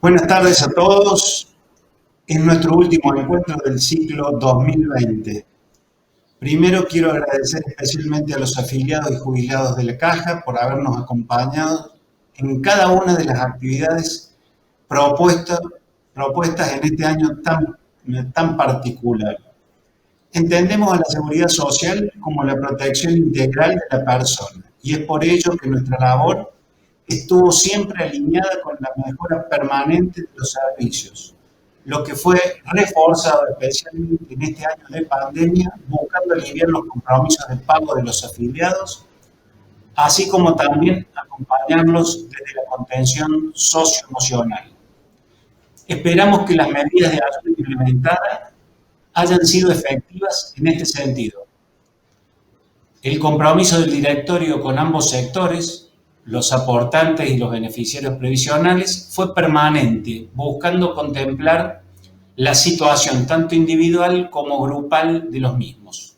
Buenas tardes a todos. Es nuestro último encuentro del ciclo 2020. Primero quiero agradecer especialmente a los afiliados y jubilados de la Caja por habernos acompañado en cada una de las actividades propuestas en este año tan particular. Entendemos a la seguridad social como la protección integral de la persona y es por ello que nuestra labor estuvo siempre alineada con la mejora permanente de los servicios, lo que fue reforzado especialmente en este año de pandemia, buscando aliviar los compromisos de pago de los afiliados, así como también acompañarlos desde la contención socioemocional. Esperamos que las medidas de ayuda implementadas hayan sido efectivas en este sentido. El compromiso del directorio con ambos sectores, los aportantes y los beneficiarios previsionales, fue permanente, buscando contemplar la situación tanto individual como grupal de los mismos.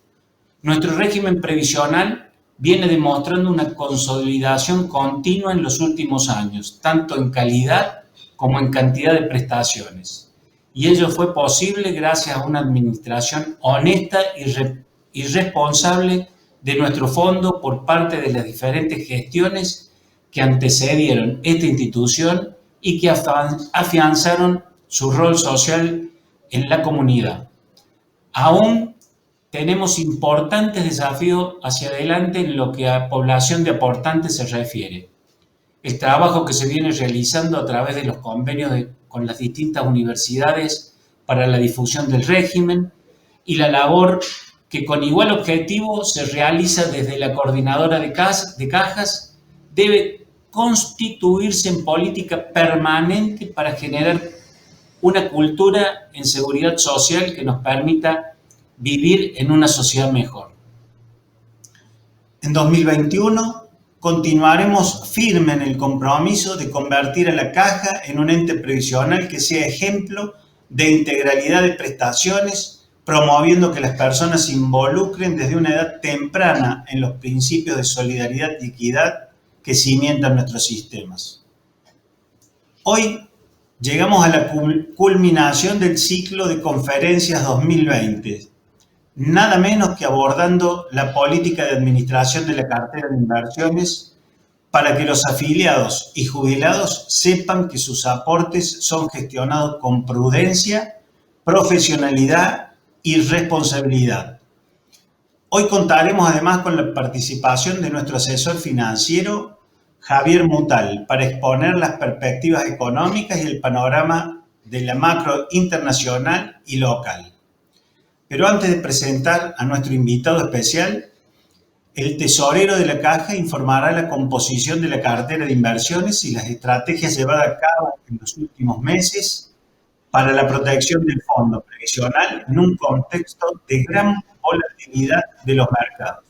Nuestro régimen previsional viene demostrando una consolidación continua en los últimos años, tanto en calidad como en cantidad de prestaciones. Y ello fue posible gracias a una administración honesta y responsable de nuestro fondo por parte de las diferentes gestiones que antecedieron esta institución y que afianzaron su rol social en la comunidad. Aún tenemos importantes desafíos hacia adelante en lo que a población de aportantes se refiere. El trabajo que se viene realizando a través de los convenios con las distintas universidades para la difusión del régimen y la labor que con igual objetivo se realiza desde la coordinadora de cajas debe constituirse en política permanente para generar una cultura en seguridad social que nos permita vivir en una sociedad mejor. En 2021 continuaremos firme en el compromiso de convertir a la Caja en un ente previsional que sea ejemplo de integralidad de prestaciones, promoviendo que las personas se involucren desde una edad temprana en los principios de solidaridad y equidad que cimientan nuestros sistemas. Hoy llegamos a la culminación del ciclo de conferencias 2020, nada menos que abordando la política de administración de la cartera de inversiones para que los afiliados y jubilados sepan que sus aportes son gestionados con prudencia, profesionalidad y responsabilidad. Hoy contaremos además con la participación de nuestro asesor financiero, Javier Mutal, para exponer las perspectivas económicas y el panorama de la macro internacional y local. Pero antes de presentar a nuestro invitado especial, el tesorero de la Caja informará la composición de la cartera de inversiones y las estrategias llevadas a cabo en los últimos meses para la protección del fondo previsional en un contexto de gran volatilidad de los mercados.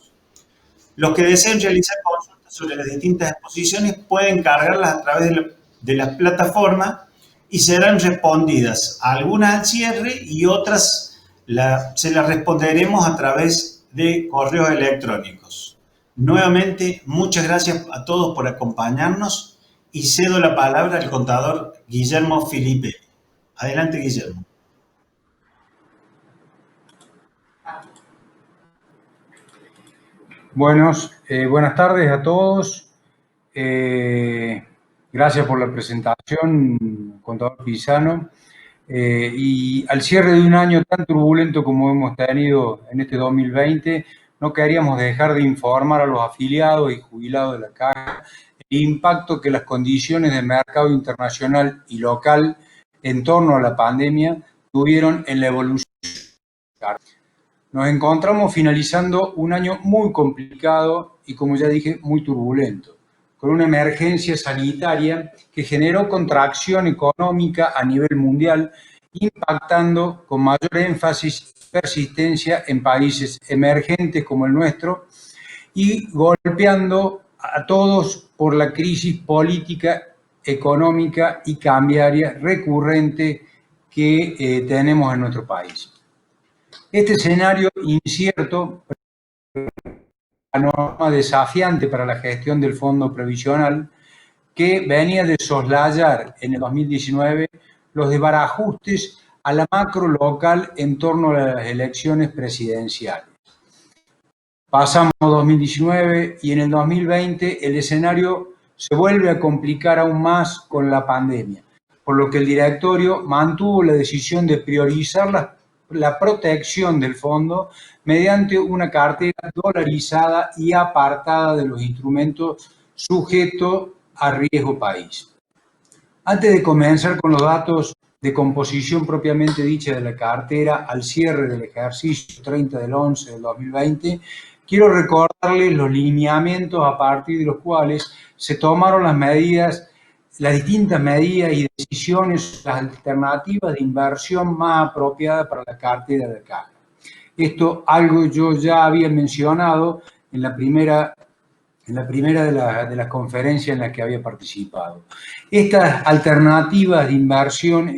Los que deseen realizar consultas sobre las distintas exposiciones pueden cargarlas a través de la plataforma y serán respondidas, algunas al cierre y otras se las responderemos a través de correos electrónicos. Nuevamente, muchas gracias a todos por acompañarnos y cedo la palabra al contador Guillermo Filipe. Adelante, Guillermo. Buenas tardes a todos. Gracias por la presentación, contador Pisano. Y al cierre de un año tan turbulento como hemos tenido en este 2020, no queríamos dejar de informar a los afiliados y jubilados de la Caja el impacto que las condiciones del mercado internacional y local en torno a la pandemia tuvieron en la evolución. Nos encontramos finalizando un año muy complicado y, como ya dije, muy turbulento, con una emergencia sanitaria que generó contracción económica a nivel mundial, impactando con mayor énfasis y persistencia en países emergentes como el nuestro y golpeando a todos por la crisis política, económica y cambiaria recurrente que tenemos en nuestro país. Este escenario incierto, panorama desafiante para la gestión del fondo previsional, que venía de soslayar en el 2019 los desbarajustes a la macro local en torno a las elecciones presidenciales. Pasamos 2019 y en el 2020 el escenario se vuelve a complicar aún más con la pandemia, por lo que el directorio mantuvo la decisión de priorizar la protección del fondo mediante una cartera dolarizada y apartada de los instrumentos sujetos a riesgo país. Antes de comenzar con los datos de composición propiamente dicha de la cartera al cierre del ejercicio 30 del 11 del 2020, quiero recordarles los lineamientos a partir de los cuales se tomaron las distintas medidas y decisiones, las alternativas de inversión más apropiadas para la cartera de caja. Esto algo yo ya había mencionado en la primera de las conferencias en las que había participado. Estas alternativas de inversión,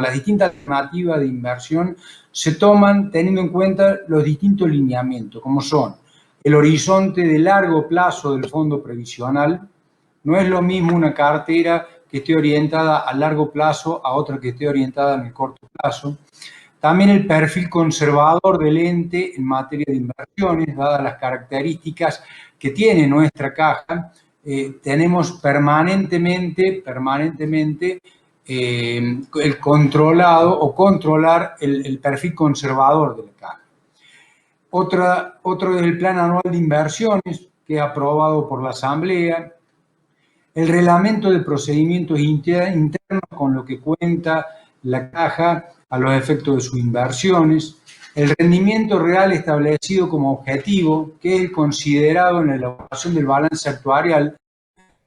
las distintas alternativas de inversión se toman teniendo en cuenta los distintos lineamientos, como son el horizonte de largo plazo del fondo previsional. No es lo mismo una cartera que esté orientada a largo plazo a otra que esté orientada en el corto plazo. También el perfil conservador del ente en materia de inversiones, dadas las características que tiene nuestra caja, tenemos permanentemente el controlado o controlar el perfil conservador de la caja. Otro es el plan anual de inversiones, que es aprobado por la Asamblea, el reglamento de procedimientos internos con lo que cuenta la caja a los efectos de sus inversiones, el rendimiento real establecido como objetivo, que es el considerado en la elaboración del balance actuarial,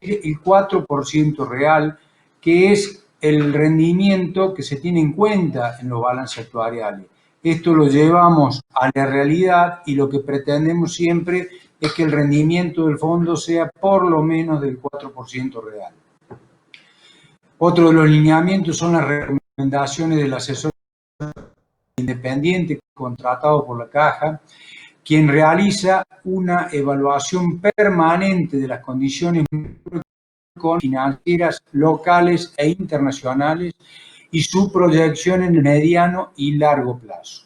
el 4% real, que es el rendimiento que se tiene en cuenta en los balances actuariales. Esto lo llevamos a la realidad y lo que pretendemos siempre es que el rendimiento del fondo sea por lo menos del 4% real. Otro de los lineamientos son las recomendaciones del asesor independiente contratado por la caja, quien realiza una evaluación permanente de las condiciones financieras locales e internacionales y su proyección en el mediano y largo plazo.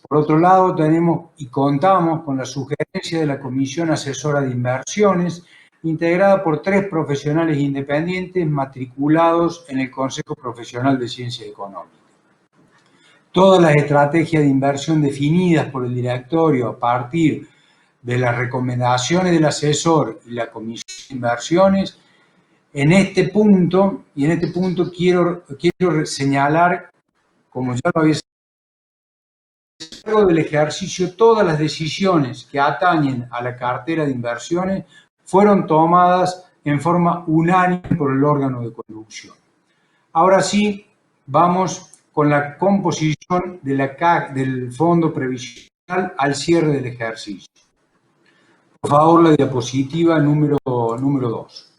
Por otro lado, tenemos y contamos con la sugerencia de la Comisión Asesora de Inversiones, integrada por 3 profesionales independientes matriculados en el Consejo Profesional de Ciencia Económica. Todas las estrategias de inversión definidas por el directorio a partir de las recomendaciones del asesor y la Comisión de Inversiones, en este punto quiero señalar, como ya lo había señalado del ejercicio, todas las decisiones que atañen a la cartera de inversiones fueron tomadas en forma unánime por el órgano de conducción. Ahora sí, vamos con la composición del fondo previsional al cierre del ejercicio. Por favor, la diapositiva número 2.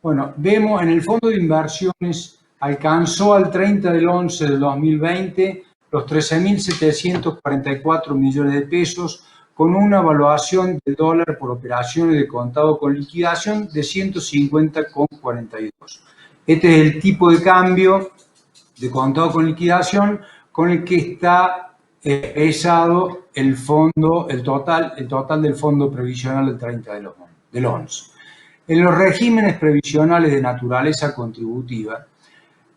Bueno, vemos en el fondo de inversiones alcanzó al 30 del 11 del 2020 los 13.744 millones de pesos con una evaluación del dólar por operaciones de contado con liquidación de 150,42. Este es el tipo de cambio de contado con liquidación con el que está expresado el total del fondo previsional del 30 del 11. En los regímenes previsionales de naturaleza contributiva,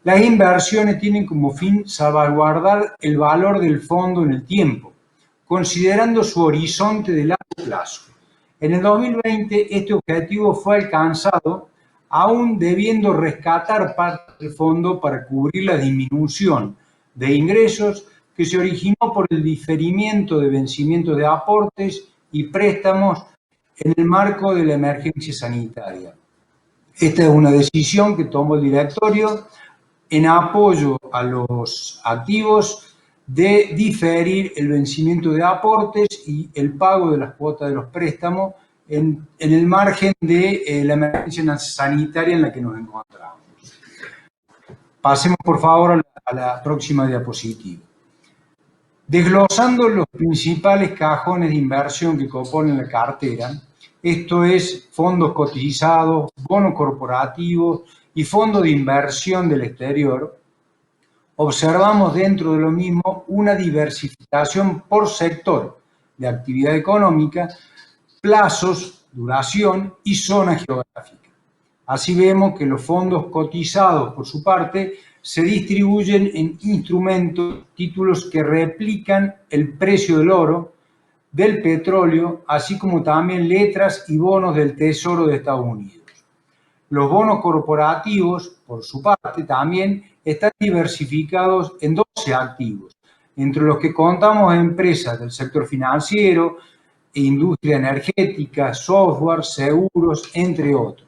las inversiones tienen como fin salvaguardar el valor del fondo en el tiempo, considerando su horizonte de largo plazo. En el 2020 este objetivo fue alcanzado, aún debiendo rescatar parte del fondo para cubrir la disminución de ingresos que se originó por el diferimiento de vencimiento de aportes y préstamos en el marco de la emergencia sanitaria. Esta es una decisión que tomó el directorio en apoyo a los activos de diferir el vencimiento de aportes y el pago de las cuotas de los préstamos en el margen de la emergencia sanitaria en la que nos encontramos. Pasemos, por favor, a la próxima diapositiva. Desglosando los principales cajones de inversión que componen la cartera, esto es fondos cotizados, bonos corporativos y fondos de inversión del exterior, observamos dentro de lo mismo una diversificación por sector de actividad económica, plazos, duración y zona geográfica. Así vemos que los fondos cotizados, por su parte, se distribuyen en instrumentos, títulos que replican el precio del oro, del petróleo, así como también letras y bonos del Tesoro de Estados Unidos. Los bonos corporativos, por su parte, también están diversificados en 12 activos, entre los que contamos empresas del sector financiero, industria energética, software, seguros, entre otros.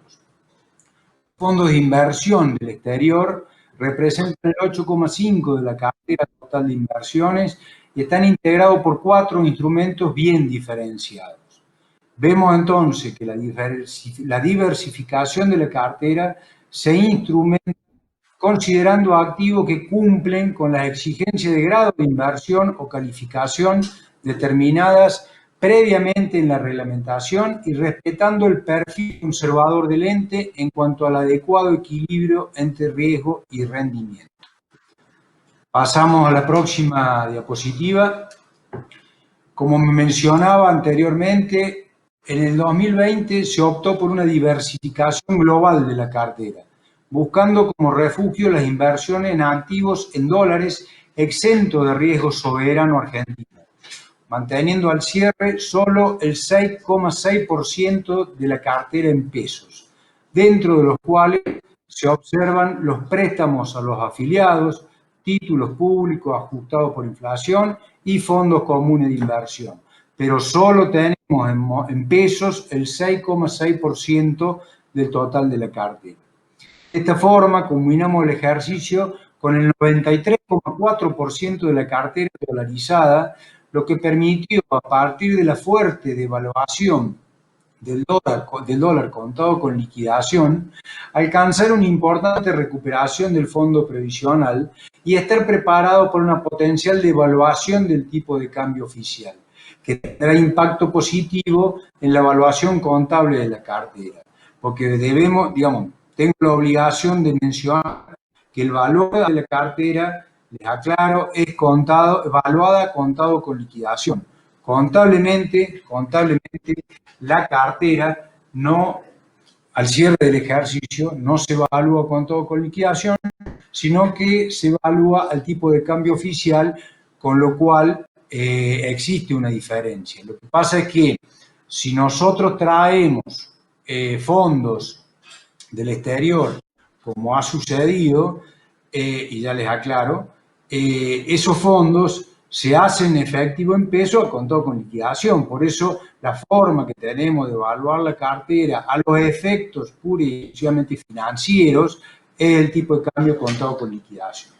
Fondos de inversión del exterior representan el 8,5% de la cartera total de inversiones y están integrados por 4 instrumentos bien diferenciados. Vemos entonces que la diversificación de la cartera se instrumenta considerando activos que cumplen con las exigencias de grado de inversión o calificación determinadas previamente en la reglamentación y respetando el perfil conservador del ente en cuanto al adecuado equilibrio entre riesgo y rendimiento. Pasamos a la próxima diapositiva. Como me mencionaba anteriormente, en el 2020 se optó por una diversificación global de la cartera, buscando como refugio las inversiones en activos en dólares exentos de riesgo soberano argentino, manteniendo al cierre solo el 6,6% de la cartera en pesos, dentro de los cuales se observan los préstamos a los afiliados, títulos públicos ajustados por inflación y fondos comunes de inversión. Pero solo tenemos en pesos el 6,6% del total de la cartera. De esta forma, combinamos el ejercicio con el 93,4% de la cartera dolarizada, lo que permitió, a partir de la fuerte devaluación del dólar contado con liquidación, alcanzar una importante recuperación del fondo previsional y estar preparado por una potencial devaluación del tipo de cambio oficial, que tendrá impacto positivo en la evaluación contable de la cartera, porque debemos, tengo la obligación de mencionar que el valor de la cartera, les aclaro, es evaluada contado con liquidación. Contablemente, la cartera no, al cierre del ejercicio, no se evalúa contado con liquidación, sino que se evalúa al tipo de cambio oficial, con lo cual existe una diferencia. Lo que pasa es que si nosotros traemos fondos del exterior, como ha sucedido, y ya les aclaro, esos fondos se hacen efectivo en peso a contado con liquidación. Por eso la forma que tenemos de evaluar la cartera a los efectos pura y exclusivamente financieros es el tipo de cambio contado con liquidación.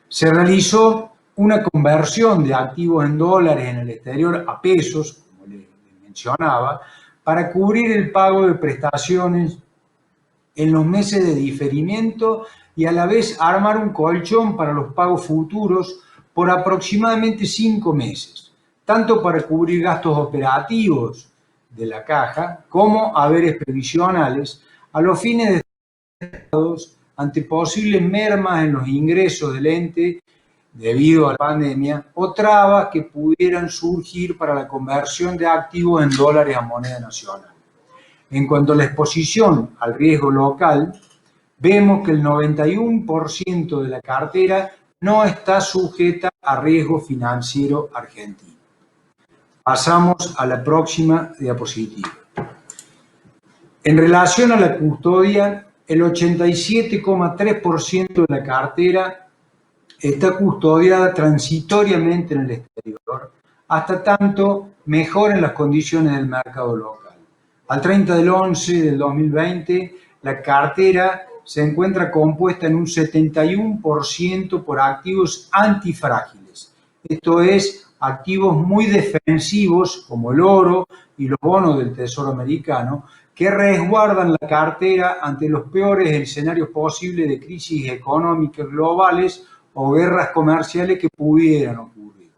Se realizó una conversión de activos en dólares en el exterior a pesos, como les mencionaba, para cubrir el pago de prestaciones en los meses de diferimiento y a la vez armar un colchón para los pagos futuros por aproximadamente 5 meses, tanto para cubrir gastos operativos de la caja como haberes previsionales a los fines de ante posibles mermas en los ingresos del ente debido a la pandemia o trabas que pudieran surgir para la conversión de activos en dólares a moneda nacional. En cuanto a la exposición al riesgo local, vemos que el 91% de la cartera no está sujeta a riesgo financiero argentino. Pasamos a la próxima diapositiva. En relación a la custodia, el 87,3% de la cartera está custodiada transitoriamente en el exterior, hasta tanto mejoren las condiciones del mercado local. Al 30 del 11 del 2020, la cartera se encuentra compuesta en un 71% por activos antifrágiles. Esto es, activos muy defensivos como el oro y los bonos del Tesoro americano, que resguardan la cartera ante los peores escenarios posibles de crisis económicas globales o guerras comerciales que pudieran ocurrir.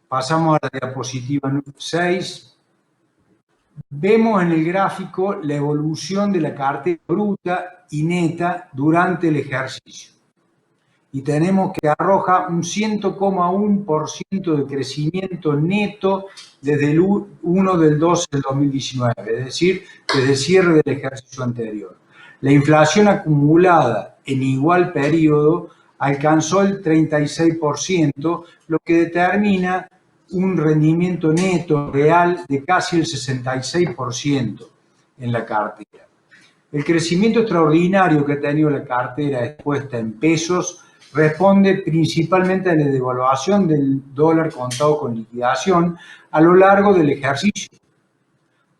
Pasamos a la diapositiva 6. Vemos en el gráfico la evolución de la cartera bruta y neta durante el ejercicio. Y tenemos que arroja un 100,1% de crecimiento neto desde el 1 del 12 del 2019, es decir, desde el cierre del ejercicio anterior. La inflación acumulada en igual periodo alcanzó el 36%, lo que determina un rendimiento neto real de casi el 66% en la cartera. El crecimiento extraordinario que ha tenido la cartera expuesta en pesos responde principalmente a la devaluación del dólar contado con liquidación a lo largo del ejercicio,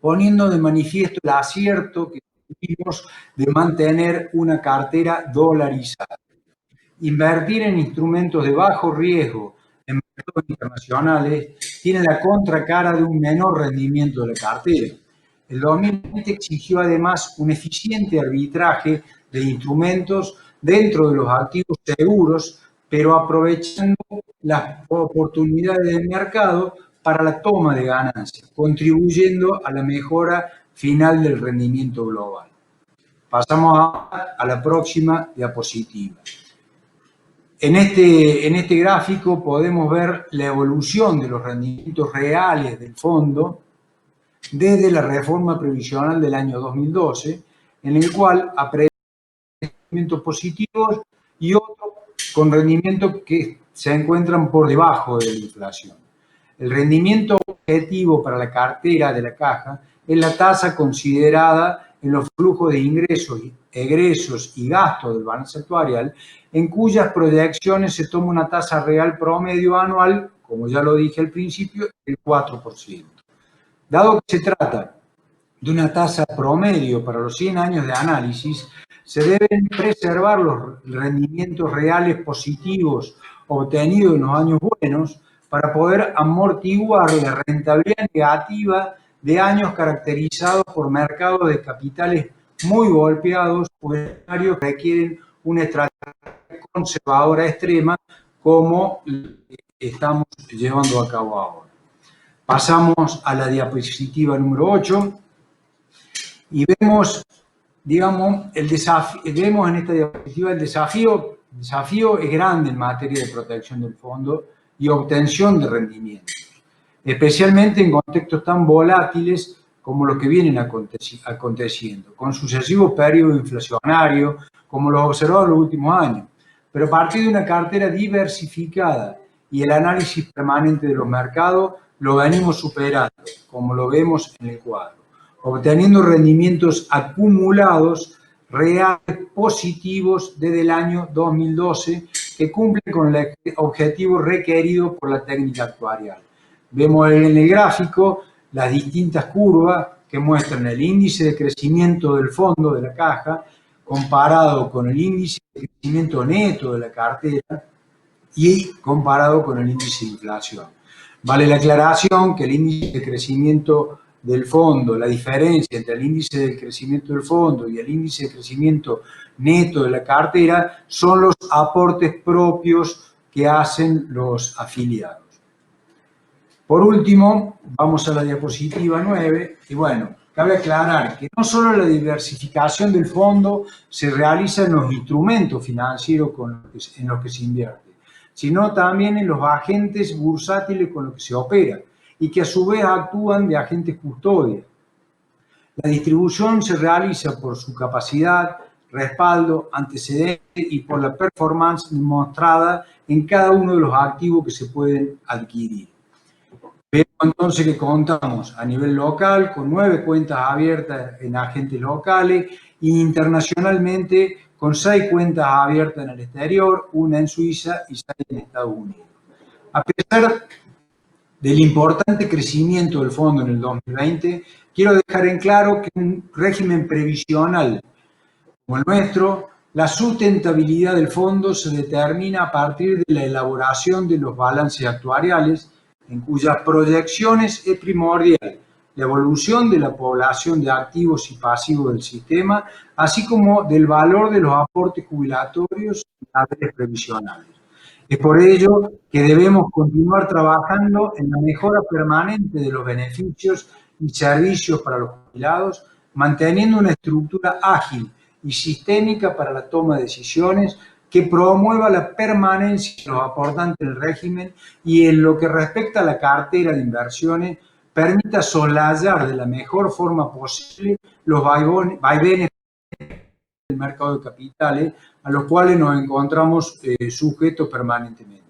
poniendo de manifiesto el acierto que tuvimos de mantener una cartera dolarizada. Invertir en instrumentos de bajo riesgo en mercados internacionales tiene la contracara de un menor rendimiento de la cartera. El 2020 exigió además un eficiente arbitraje de instrumentos dentro de los activos seguros, pero aprovechando las oportunidades del mercado para la toma de ganancias, contribuyendo a la mejora final del rendimiento global. Pasamos a la próxima diapositiva. En este gráfico podemos ver la evolución de los rendimientos reales del fondo desde la reforma previsional del año 2012, en el cual apreciamos rendimientos positivos y otros con rendimientos que se encuentran por debajo de la inflación. El rendimiento objetivo para la cartera de la caja es la tasa considerada en los flujos de ingresos, egresos y gastos del balance actuarial, en cuyas proyecciones se toma una tasa real promedio anual, como ya lo dije al principio, del 4%. Dado que se trata de una tasa promedio para los 100 años de análisis, se deben preservar los rendimientos reales positivos obtenidos en los años buenos para poder amortiguar la rentabilidad negativa de años caracterizados por mercados de capitales muy golpeados o escenarios que requieren una estrategia conservadora extrema como estamos llevando a cabo ahora. Pasamos a la diapositiva número 8 y vemos, digamos, vemos en esta diapositiva el desafío es grande en materia de protección del fondo y obtención de rendimientos, especialmente en contextos tan volátiles como los que vienen aconteciendo, con sucesivos periodos inflacionarios, como los observados en los últimos años, pero a partir de una cartera diversificada y el análisis permanente de los mercados, lo venimos superando, como lo vemos en el cuadro, obteniendo rendimientos acumulados reales positivos desde el año 2012 que cumplen con el objetivo requerido por la técnica actuarial. Vemos en el gráfico las distintas curvas que muestran el índice de crecimiento del fondo de la caja comparado con el índice de crecimiento neto de la cartera y comparado con el índice de inflación. Vale la aclaración que el índice de crecimiento del fondo, la diferencia entre el índice de crecimiento del fondo y el índice de crecimiento neto de la cartera son los aportes propios que hacen los afiliados. Por último, vamos a la diapositiva 9 y bueno, cabe aclarar que no solo la diversificación del fondo se realiza en los instrumentos financieros en los que se invierte, sino también en los agentes bursátiles con los que se opera y que a su vez actúan de agentes custodia. La distribución se realiza por su capacidad, respaldo, antecedente y por la performance demostrada en cada uno de los activos que se pueden adquirir. Vemos entonces que contamos a nivel local con 9 cuentas abiertas en agentes locales e internacionalmente con 6 cuentas abiertas en el exterior, una en Suiza y 6 en Estados Unidos. A pesar del importante crecimiento del fondo en el 2020, quiero dejar en claro que en un régimen previsional como el nuestro, la sustentabilidad del fondo se determina a partir de la elaboración de los balances actuariales, en cuyas proyecciones es primordial la evolución de la población de activos y pasivos del sistema, así como del valor de los aportes jubilatorios y las previsionales. Es por ello que debemos continuar trabajando en la mejora permanente de los beneficios y servicios para los jubilados, manteniendo una estructura ágil y sistémica para la toma de decisiones que promueva la permanencia de los aportantes del régimen y en lo que respecta a la cartera de inversiones, permita soslayar de la mejor forma posible los vaivenes del mercado de capitales a los cuales nos encontramos sujetos permanentemente.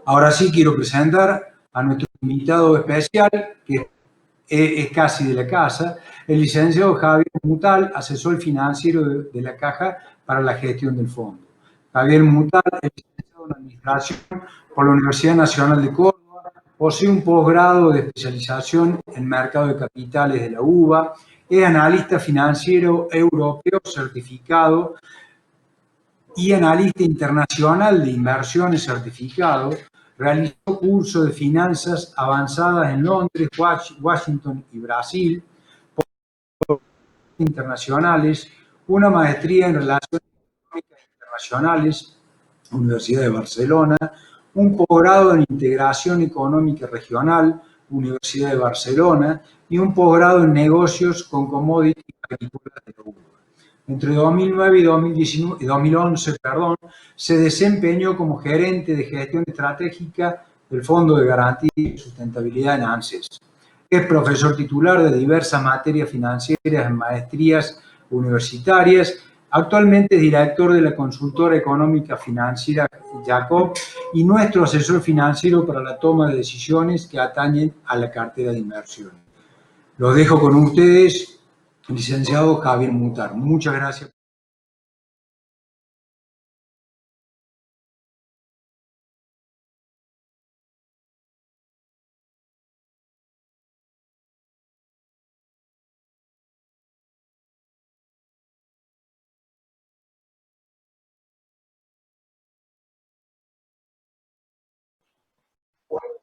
Ahora sí quiero presentar a nuestro invitado especial, que es casi de la casa, el licenciado Javier Mutal, asesor financiero de la Caja para la gestión del fondo. Javier Mutal es licenciado en Administración por la Universidad Nacional de Córdoba, posee un posgrado de especialización en Mercado de Capitales de la UBA, es analista financiero europeo certificado y analista internacional de inversiones certificado. Realizó cursos de finanzas avanzadas en Londres, Washington y Brasil, internacionales, una maestría en Relaciones Económicas Internacionales, Universidad de Barcelona, un posgrado en Integración Económica Regional, Universidad de Barcelona, y un posgrado en Negocios con Commodities Agrícolas de la UBA. Entre 2009 y 2011, se desempeñó como gerente de gestión estratégica del Fondo de Garantía y Sustentabilidad en ANSES. Es profesor titular de diversas materias financieras en maestrías universitarias. Actualmente es director de la consultora económica financiera Jacob y nuestro asesor financiero para la toma de decisiones que atañen a la cartera de inversión. Los dejo con ustedes, licenciado Javier Mutar. Muchas gracias.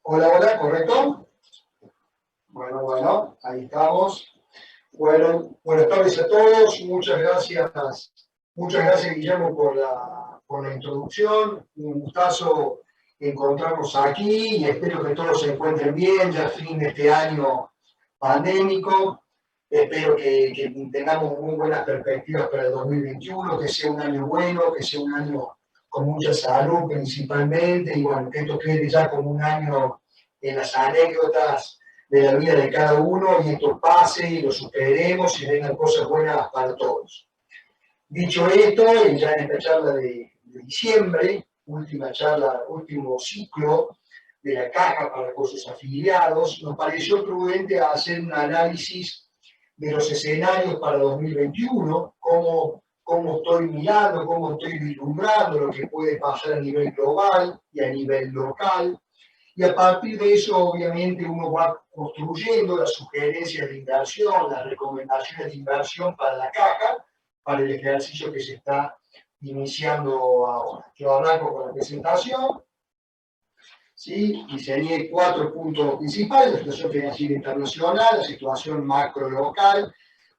Hola, hola, ¿correcto? Bueno, ahí estamos. Bueno, buenas tardes a todos. Muchas gracias Guillermo por la introducción. Un gustazo encontrarnos aquí y espero que todos se encuentren bien, ya fin de este año pandémico. Espero que tengamos muy buenas perspectivas para el 2021, que sea un año bueno, que sea un año con mucha salud principalmente, y bueno, que esto quede ya como un año en las anécdotas de la vida de cada uno, y esto pase y lo superemos y vengan cosas buenas para todos. Dicho esto, ya en esta charla de diciembre, última charla, último ciclo de la Caja para con sus afiliados, nos pareció prudente hacer un análisis de los escenarios para 2021, cómo estoy mirando, cómo estoy vislumbrando lo que puede pasar a nivel global y a nivel local. Y a partir de eso, obviamente, uno va construyendo las sugerencias de inversión, las recomendaciones de inversión para la caja, para el ejercicio que se está iniciando ahora. Yo arranco con la presentación. ¿Sí? Diseñé 4 puntos principales: la situación financiera internacional, la situación macro local.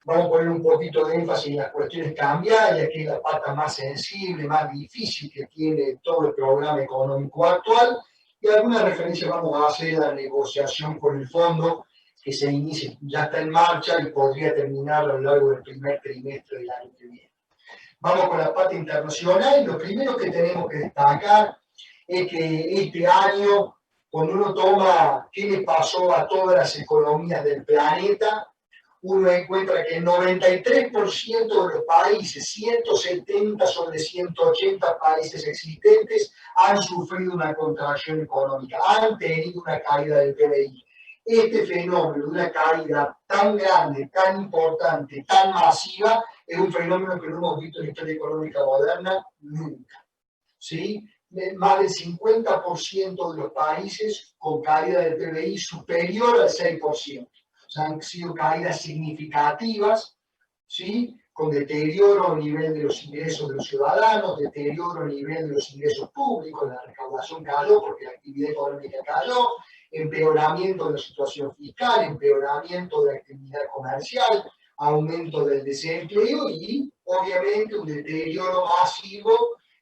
Vamos a poner un poquito de énfasis en las cuestiones cambiarias, que es la pata más sensible, más difícil que tiene todo el programa económico actual, y algunas referencias vamos a hacer a la negociación con el fondo, que se inicia, ya está en marcha y podría terminar a lo largo del primer trimestre del año que viene. Vamos con la parte internacional. Lo primero que tenemos que destacar es que este año, cuando uno toma qué le pasó a todas las economías del planeta, uno encuentra que el 93% de los países, 170 sobre 180 países existentes, han sufrido una contracción económica, han tenido una caída del PBI. Este fenómeno de una caída tan grande, tan importante, tan masiva, es un fenómeno que no hemos visto en la historia económica moderna nunca. ¿Sí? Más del 50% de los países con caída del PBI superior al 6%. O sea, han sido caídas significativas, ¿sí? Con deterioro a nivel de los ingresos de los ciudadanos, deterioro a nivel de los ingresos públicos, la recaudación cayó porque la actividad económica cayó, empeoramiento de la situación fiscal, empeoramiento de la actividad comercial, aumento del desempleo y, obviamente, un deterioro masivo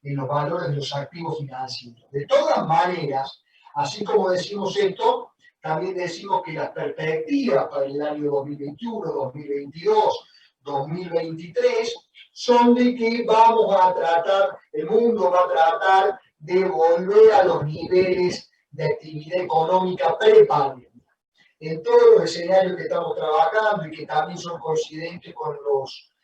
en los valores de los activos financieros. De todas maneras, así como decimos esto, también decimos que las perspectivas para el año 2021, 2022, 2023 son de que vamos a tratar, el mundo va a tratar de volver a los niveles de actividad económica pre-pandemia. En todos los escenarios que estamos trabajando y que también son coincidentes con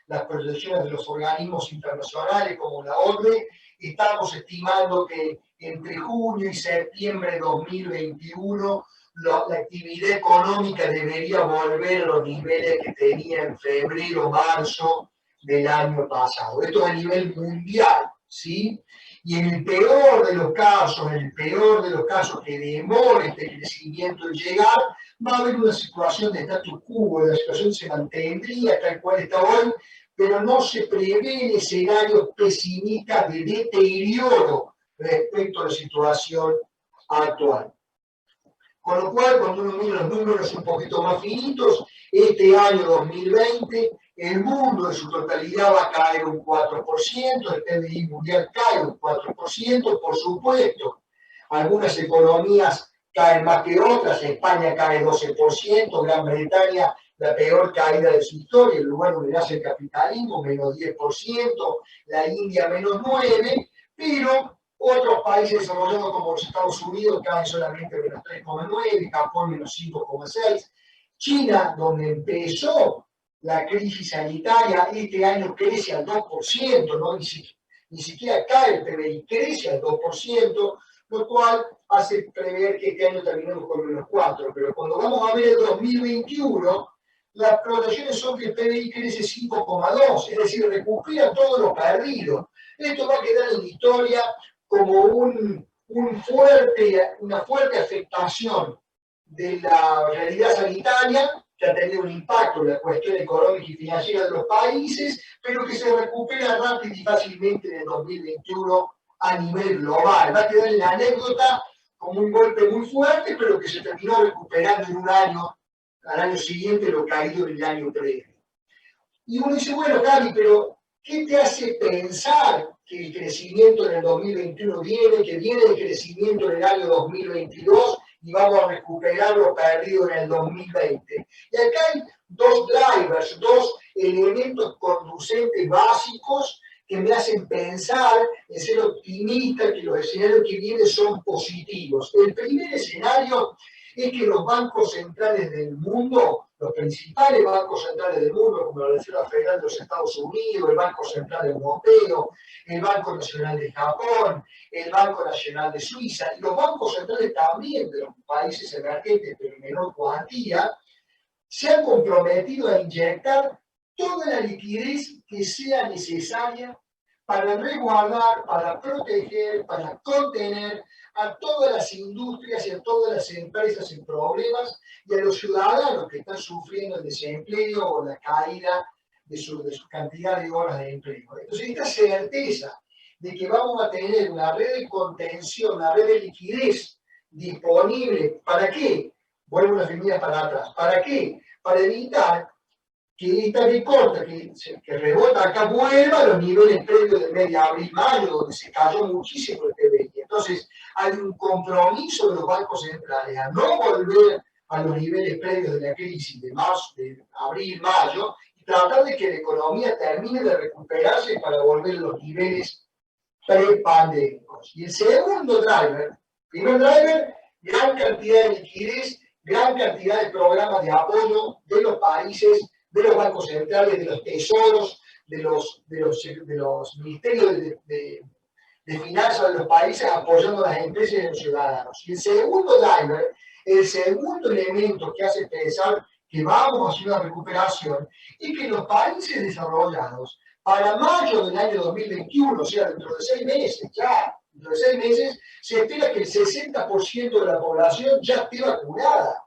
las proyecciones de los organismos internacionales como la OCDE, estamos estimando que entre junio y septiembre de 2021 la actividad económica debería volver a los niveles que tenía en febrero, marzo del año pasado. Esto es a nivel mundial, ¿sí? Y en el peor de los casos que demore este crecimiento en llegar, va a haber una situación de status quo, la situación se mantendría tal cual está hoy, pero no se prevén escenarios pesimistas de deterioro respecto a la situación actual. Con lo cual, cuando uno mira los números un poquito más finitos, este año 2020, el mundo en su totalidad va a caer un 4%, el PBI mundial cae un 4%, por supuesto. Algunas economías caen más que otras, España cae 12%, Gran Bretaña la peor caída de su historia, el lugar donde nace el capitalismo, menos 10%, la India menos 9%, pero otros países desarrollados como los Estados Unidos caen solamente menos 3,9%, Japón menos 5,6%, China, donde empezó la crisis sanitaria, este año crece al 2%, ¿no? Ni siquiera cae el PBI, crece al 2%, lo cual hace prever que este año terminemos con menos 4%, pero cuando vamos a ver el 2021, las proyecciones son que el PBI crece 5,2%, es decir, recupera todo lo perdido. Esto va a quedar en la historia como una fuerte afectación de la realidad sanitaria, que ha tenido un impacto en la cuestión económica y financiera de los países, pero que se recupera rápido y fácilmente en el 2021 a nivel global. Va a quedar en la anécdota como un golpe muy fuerte, pero que se terminó recuperando en un año, al año siguiente, lo caído en el año previo. Y uno dice, bueno, Gaby, pero ¿qué te hace pensar que el crecimiento en el 2021 viene, que viene el crecimiento en el año 2022 y vamos a recuperar lo perdido en el 2020? Y acá hay dos drivers, dos elementos conducentes básicos que me hacen pensar en ser optimista, que los escenarios que vienen son positivos. El primer escenario es que los bancos centrales del mundo, los principales bancos centrales del mundo, como la Reserva Federal de los Estados Unidos, el Banco Central Europeo, el Banco Nacional de Japón, el Banco Nacional de Suiza, y los bancos centrales también de los países emergentes, pero en menor cuantía, se han comprometido a inyectar toda la liquidez que sea necesaria para resguardar, para proteger, para contener a todas las industrias y a todas las empresas en problemas y a los ciudadanos que están sufriendo el desempleo o la caída de su cantidad de horas de empleo. Entonces, esta certeza de que vamos a tener una red de contención, una red de liquidez disponible, ¿para qué? Vuelvo unas líneas para atrás. ¿Para qué? Para evitar que esta recorta, que rebota acá, vuelva a los niveles previos del mes de abril-mayo, donde se cayó muchísimo el PBI. Entonces, hay un compromiso de los bancos centrales a no volver a los niveles previos de la crisis de abril-mayo, y tratar de que la economía termine de recuperarse para volver a los niveles pre-pandémicos. Y el segundo driver, primer driver, gran cantidad de liquidez, gran cantidad de programas de apoyo de los países, de los bancos centrales, de los tesoros, de los ministerios de finanzas de los países apoyando a las empresas y a los ciudadanos. Y el segundo driver, el segundo elemento que hace pensar que vamos hacia una recuperación, es que los países desarrollados, para mayo del año 2021, o sea, dentro de 6 meses, dentro de 6 meses, se espera que el 60% de la población ya esté vacunada.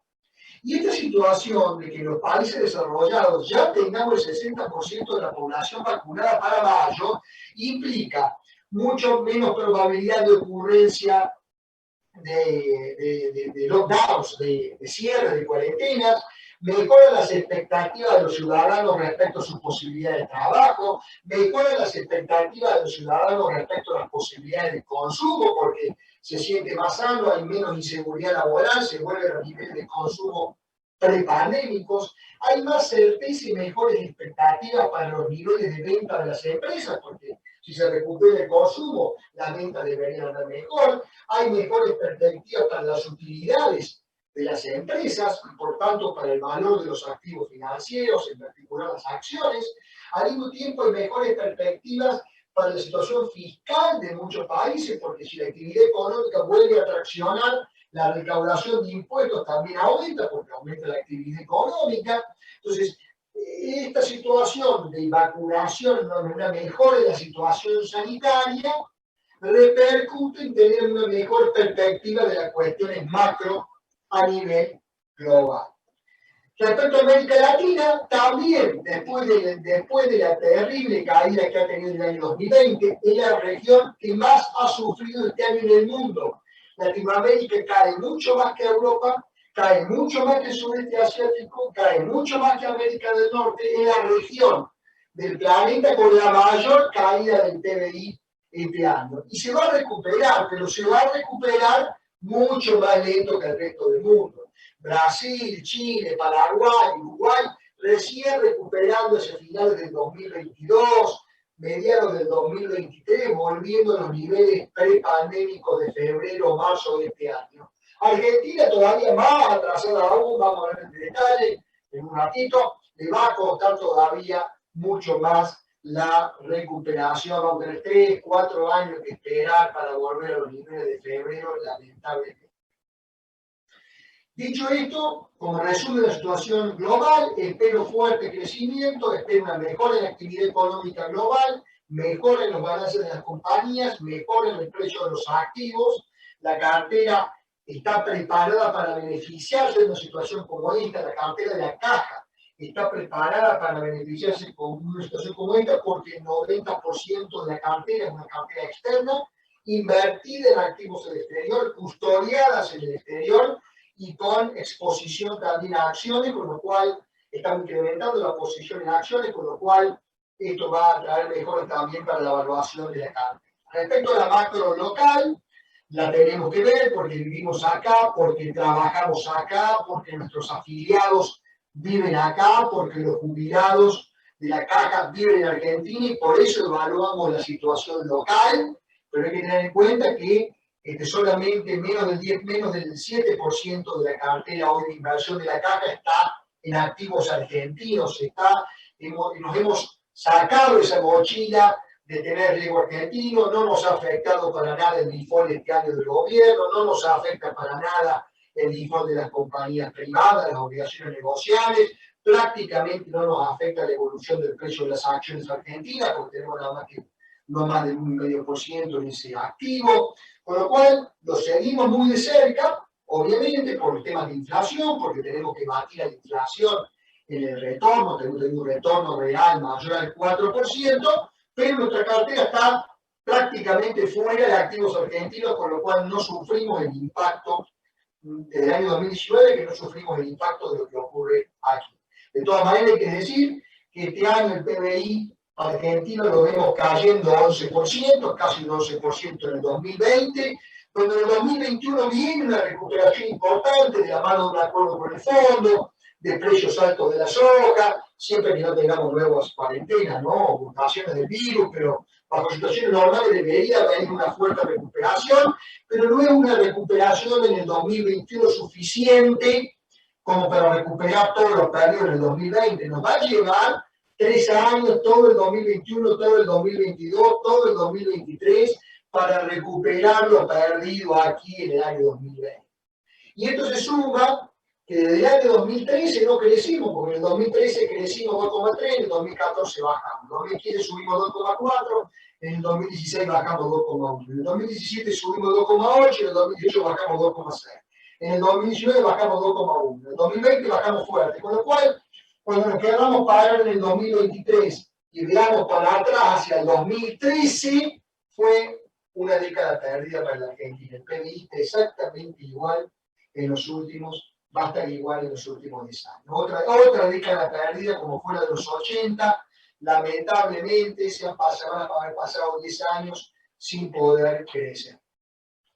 Y esta situación de que los países desarrollados ya tengamos el 60% de la población vacunada para mayo, implica mucho menos probabilidad de ocurrencia de lockdowns, de cierre, de cuarentenas, mejora las expectativas de los ciudadanos respecto a sus posibilidades de trabajo, mejora las expectativas de los ciudadanos respecto a las posibilidades de consumo, porque se siente más sano, hay menos inseguridad laboral, se vuelven a los niveles de consumo prepandémicos, hay más certeza y mejores expectativas para los niveles de venta de las empresas, porque si se recupera el consumo, las ventas deberían andar mejor, hay mejores perspectivas para las utilidades de las empresas y por tanto para el valor de los activos financieros, en particular las acciones. Al mismo tiempo hay mejores perspectivas para la situación fiscal de muchos países, porque si la actividad económica vuelve a traccionar, la recaudación de impuestos también aumenta, porque aumenta la actividad económica. Entonces, esta situación de vacunación, una mejora de la situación sanitaria, repercute en tener una mejor perspectiva de las cuestiones macro a nivel global. Respecto a América Latina, también, después de la terrible caída que ha tenido en el año 2020, es la región que más ha sufrido este año en el mundo. Latinoamérica cae mucho más que Europa, cae mucho más que el sudeste asiático, cae mucho más que América del Norte, es la región del planeta con la mayor caída del PBI este año. Y se va a recuperar, pero se va a recuperar mucho más lento que el resto del mundo. Brasil, Chile, Paraguay, Uruguay, recién recuperando hacia finales del 2022, mediados del 2023, volviendo a los niveles prepandémicos de febrero o marzo de este año. Argentina todavía más atrasada aún, vamos a ver en detalle en un ratito, le va a costar todavía mucho más la recuperación, vamos a tener 3, 4 años que esperar para volver a los niveles de febrero, lamentablemente. Dicho esto, como resumen de la situación global, espero fuerte crecimiento, espero una mejora en la actividad económica global, mejora en los balances de las compañías, mejora en el precio de los activos, la cartera está preparada para beneficiarse de una situación como esta, la cartera de la caja está preparada para beneficiarse con una situación como esta porque el 90% de la cartera es una cartera externa, invertida en activos en el exterior, custodiadas en el exterior, y con exposición también a acciones, con lo cual estamos incrementando la posición en acciones, con lo cual esto va a traer mejoras también para la evaluación de la cartera. Respecto a la macro local, la tenemos que ver porque vivimos acá, porque trabajamos acá, porque nuestros afiliados viven acá, porque los jubilados de la caja viven en Argentina y por eso evaluamos la situación local, pero hay que tener en cuenta que solamente menos del 7% de la cartera hoy de inversión de la caja está en activos argentinos. Nos hemos sacado esa mochila de tener riesgo argentino, no nos ha afectado para nada el default este año del gobierno, no nos afecta para nada el default de las compañías privadas, las obligaciones negociables, prácticamente no nos afecta la evolución del precio de las acciones argentinas, porque tenemos nada más que no más del 1,5% en ese activo, con lo cual lo seguimos muy de cerca, obviamente por el tema de inflación, porque tenemos que batir a la inflación en el retorno, tenemos un retorno real mayor al 4%, pero nuestra cartera está prácticamente fuera de activos argentinos, con lo cual no sufrimos el impacto desde el año 2019, que no sufrimos el impacto de lo que ocurre aquí. De todas maneras, hay que decir que este año el PBI argentino lo vemos cayendo 11%, casi un 11% en el 2020, donde en el 2021 viene una recuperación importante de la mano de un acuerdo con el fondo, de precios altos de la soja, siempre que no tengamos nuevas cuarentenas, ¿no? Mutaciones del virus, pero bajo situaciones normales debería haber una fuerte recuperación, pero no es una recuperación en el 2021 suficiente como para recuperar todo lo perdido en el 2020. Nos va a llevar 3 años, todo el 2021, todo el 2022, todo el 2023, para recuperar lo perdido aquí en el año 2020. Y esto se suma que desde el año 2013 no crecimos, porque en el 2013 crecimos 2,3, en el 2014 bajamos, en el 2015 subimos 2,4, en el 2016 bajamos 2,1, en el 2017 subimos 2,8, en el 2018 bajamos 2,6, en el 2019 bajamos 2,1, en el 2020 bajamos fuerte, con lo cual, cuando nos quedamos parados en el 2023 y veamos para atrás hacia el 2013, fue una década perdida para la Argentina. El PBI está exactamente igual en los últimos va a estar igual en los últimos 10 años. Otra década perdida como fue la de los 80, lamentablemente van a haber pasado 10 años sin poder crecer.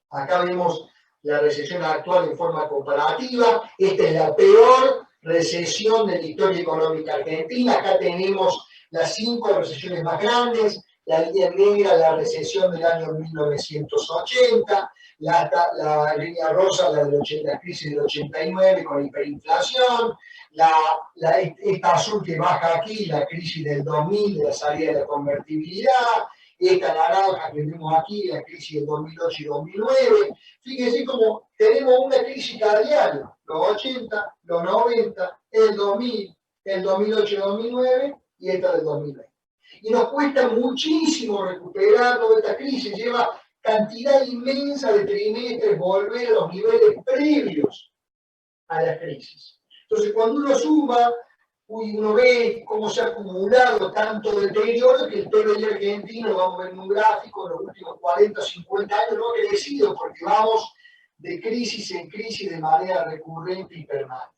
Acá vemos la recesión actual en forma comparativa. Esta es la peor recesión de la historia económica argentina. Acá tenemos las 5 recesiones más grandes. La línea negra, la recesión del año 1980. La línea rosa, la crisis del 89 con hiperinflación. Esta azul que baja aquí, la crisis del 2000, de la salida de la convertibilidad. Esta naranja que vemos aquí, la crisis del 2008 y 2009. Fíjense cómo tenemos una crisis cada año, los 80, los 90, el 2000, el 2008 y 2009 y esta del 2020. Y nos cuesta muchísimo recuperar toda esta crisis, lleva cantidad inmensa de trimestres volver a los niveles previos a la crisis. Entonces, cuando uno suma, uno ve cómo se ha acumulado tanto deterioro que el PBI argentino, vamos a ver en un gráfico, en los últimos 40 o 50 años no ha crecido porque vamos de crisis en crisis de manera recurrente y permanente.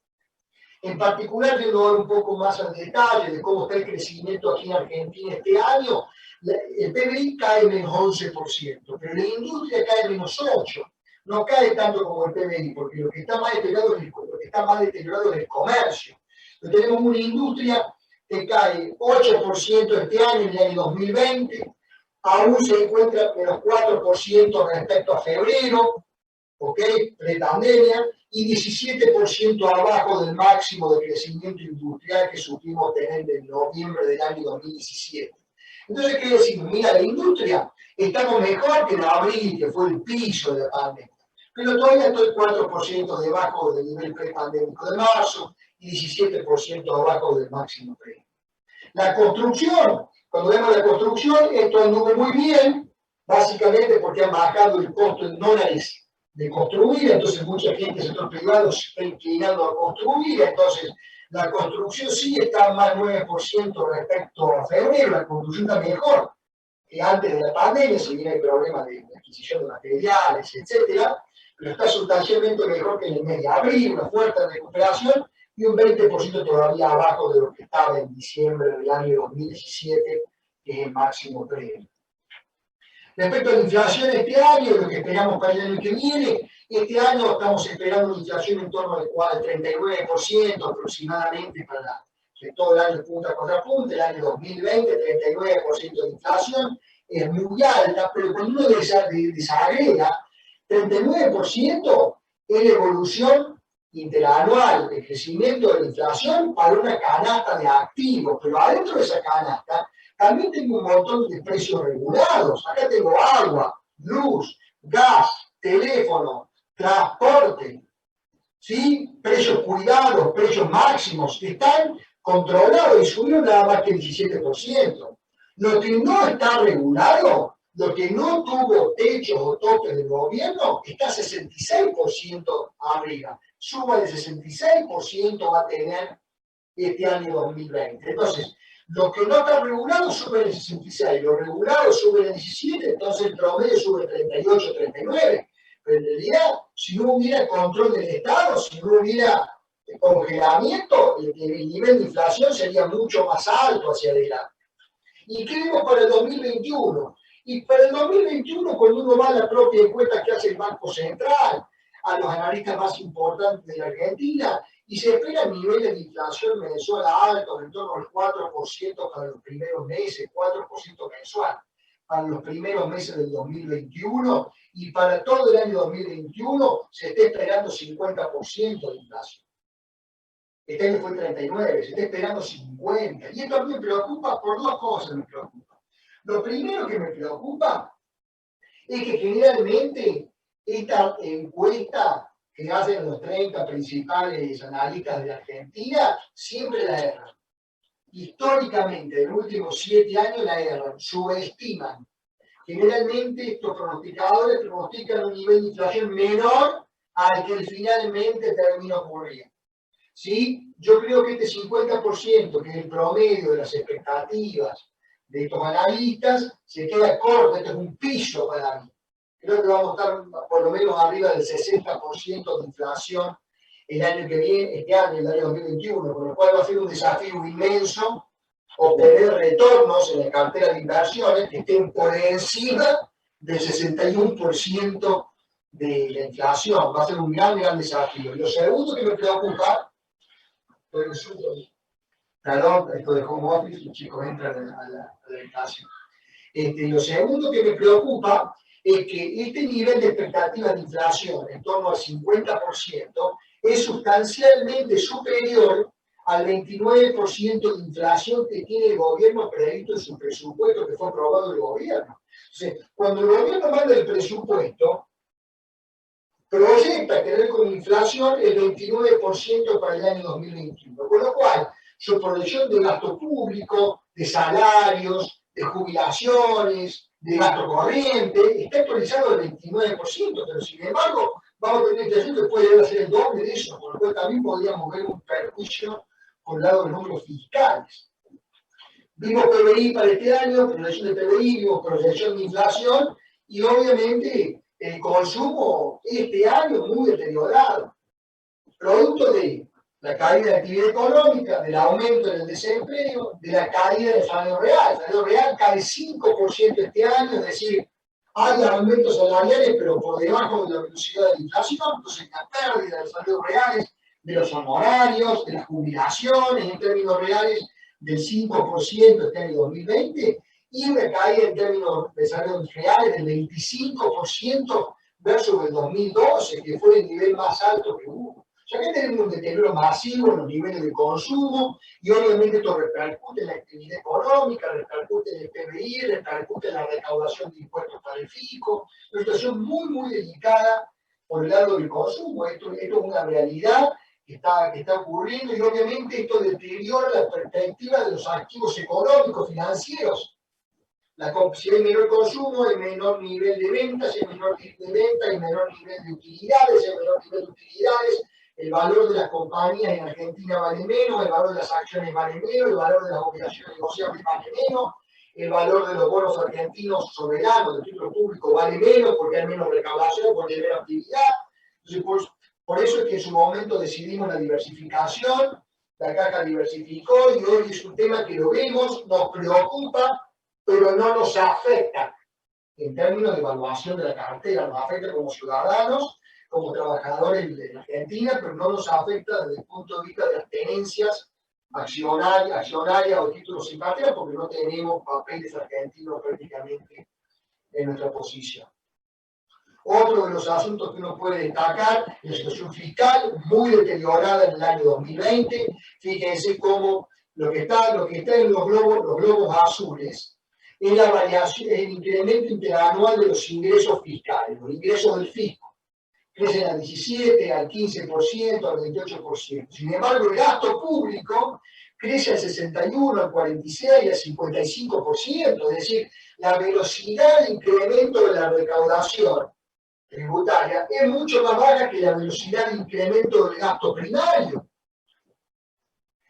En particular, yendo ahora un poco más al detalle de cómo está el crecimiento aquí en Argentina este año, el PBI cae menos 11%, pero la industria cae menos 8%. No cae tanto como el PBI, porque lo que está más deteriorado es el comercio. Entonces, tenemos una industria que cae 8% este año, en el año 2020, aún se encuentra menos 4% respecto a febrero, ¿ok? Pre-pandemia, y 17% abajo del máximo de crecimiento industrial que supimos tener en noviembre del año 2017. Entonces, ¿qué decimos? Mira, la industria estamos mejor que en abril, que fue el piso de la pandemia, pero todavía estoy 4% debajo del nivel prepandémico de marzo y 17% abajo del máximo pre. La construcción, cuando vemos la construcción, esto anduvo muy bien, básicamente porque han bajado el costo en dólares de construir, entonces mucha gente del sector privado se está inclinando a construir, entonces la construcción sí está más 9% respecto a febrero, la construcción está mejor que antes de la pandemia, si bien hay problemas de adquisición de materiales, etcétera, pero está sustancialmente mejor que en el mes de abril, una fuerte recuperación y un 20% todavía abajo de lo que estaba en diciembre del año 2017, que es el máximo previo. Respecto a la inflación este año, lo que esperamos para el año que viene, este año estamos esperando una inflación en torno al 39% aproximadamente para todo el año punta contra punta, el año 2020, 39% de inflación, es muy alta, pero cuando uno desagrega, 39% es la evolución interanual, el crecimiento de la inflación para una canasta de activos, pero adentro de esa canasta también tengo un montón de precios regulados. Acá tengo agua, luz, gas, teléfono, transporte, ¿sí? Precios cuidados, precios máximos, están controlados y subieron nada más que el 17%. Lo que no está regulado, lo que no tuvo techos o topes del gobierno, está 66% arriba. Suba de 66% va a tener este año 2020. Entonces, lo que no está regulado sube en el 66, lo regulado sube en el 17, entonces el promedio sube 38, 39. Pero en realidad, si no hubiera control del Estado, si no hubiera congelamiento, el nivel de inflación sería mucho más alto hacia adelante. ¿Y qué vemos para el 2021? Y para el 2021, cuando uno va a la propia encuesta que hace el Banco Central, a los analistas más importantes de la Argentina, y se esperan niveles de inflación mensual altos, en torno al 4% para los primeros meses, 4% mensual para los primeros meses del 2021, y para todo el año 2021 se está esperando 50% de inflación. Este año fue 39, se está esperando 50. Y esto me preocupa por dos cosas. Me preocupa. Lo primero que me preocupa es que generalmente esta encuesta que hacen los 30 principales analistas de la Argentina siempre la erran. Históricamente, en los últimos 7 años la erran, subestiman. Generalmente estos pronosticadores pronostican un nivel de inflación menor al que finalmente termina ocurriendo. ¿Sí? Yo creo que este 50%, que es el promedio de las expectativas de estos analistas, se queda corto, esto es un piso para mí. Creo que vamos a estar por lo menos arriba del 60% de inflación el año que viene, este año, el año 2021, con lo cual va a ser un desafío inmenso obtener retornos en la cartera de inversiones que estén por encima del 61% de la inflación. Va a ser un gran desafío. Y lo segundo que me preocupa, perdón, esto de home office, los chicos entran a la habitación. Lo segundo que me preocupa es que este nivel de expectativa de inflación, en torno al 50%, es sustancialmente superior al 29% de inflación que tiene el gobierno previsto en su presupuesto que fue aprobado el gobierno. Entonces, cuando el gobierno manda el presupuesto, proyecta tener como inflación el 29% para el año 2021, con lo cual su proyección de gasto público, de salarios, de jubilaciones, de gasto corriente, está actualizado al 29%, pero sin embargo vamos a tener inflación que puede llegar a ser el doble de eso, por lo cual también podríamos ver un perjuicio por el lado de los números fiscales. Vimos PBI para este año, proyección de PBI, vimos proyección de inflación y obviamente el consumo este año muy deteriorado, producto de la caída de la actividad económica, del aumento en el desempleo, de la caída del salario real. El salario real cae 5% este año, es decir, hay aumentos salariales, pero por debajo de la velocidad de la inflación, entonces la pérdida de los salarios reales, de los honorarios, de las jubilaciones, en términos reales, del 5% este año 2020, y una caída en términos de salarios reales del 25% versus el 2012, que fue el nivel más alto que hubo. O sea, que tenemos un deterioro masivo en los niveles de consumo y obviamente esto repercute en la actividad económica, repercute en el PBI, repercute en la recaudación de impuestos para el fisco. Una situación muy delicada por el lado del consumo. Esto es una realidad que está ocurriendo y obviamente esto deteriora la perspectiva de los activos económicos, financieros. Si hay menor consumo, hay menor nivel de ventas, hay menor nivel de ventas, hay menor nivel de utilidades, hay menor nivel de utilidades, el valor de las compañías en Argentina vale menos, el valor de las acciones vale menos, el valor de las obligaciones negociables vale menos, el valor de los bonos argentinos soberanos, del título público vale menos porque hay menos recaudación, porque hay menos actividad. Entonces, por eso es que en su momento decidimos la diversificación, la caja diversificó y hoy es un tema que lo vemos, nos preocupa, pero no nos afecta en términos de evaluación de la cartera, nos afecta como ciudadanos, como trabajadores de la Argentina, pero no nos afecta desde el punto de vista de las tenencias accionarias o títulos sin cartera, porque no tenemos papeles argentinos prácticamente en nuestra posición. Otro de los asuntos que uno puede destacar es la situación fiscal, muy deteriorada en el año 2020. Fíjense cómo lo que está en los globos azules, es la variación, el incremento interanual de los ingresos fiscales, los ingresos del fisco. Crecen al 17, al 15%, al 28%. Sin embargo, el gasto público crece al 61, al 46, al 55%. Es decir, la velocidad de incremento de la recaudación tributaria es mucho más baja que la velocidad de incremento del gasto primario.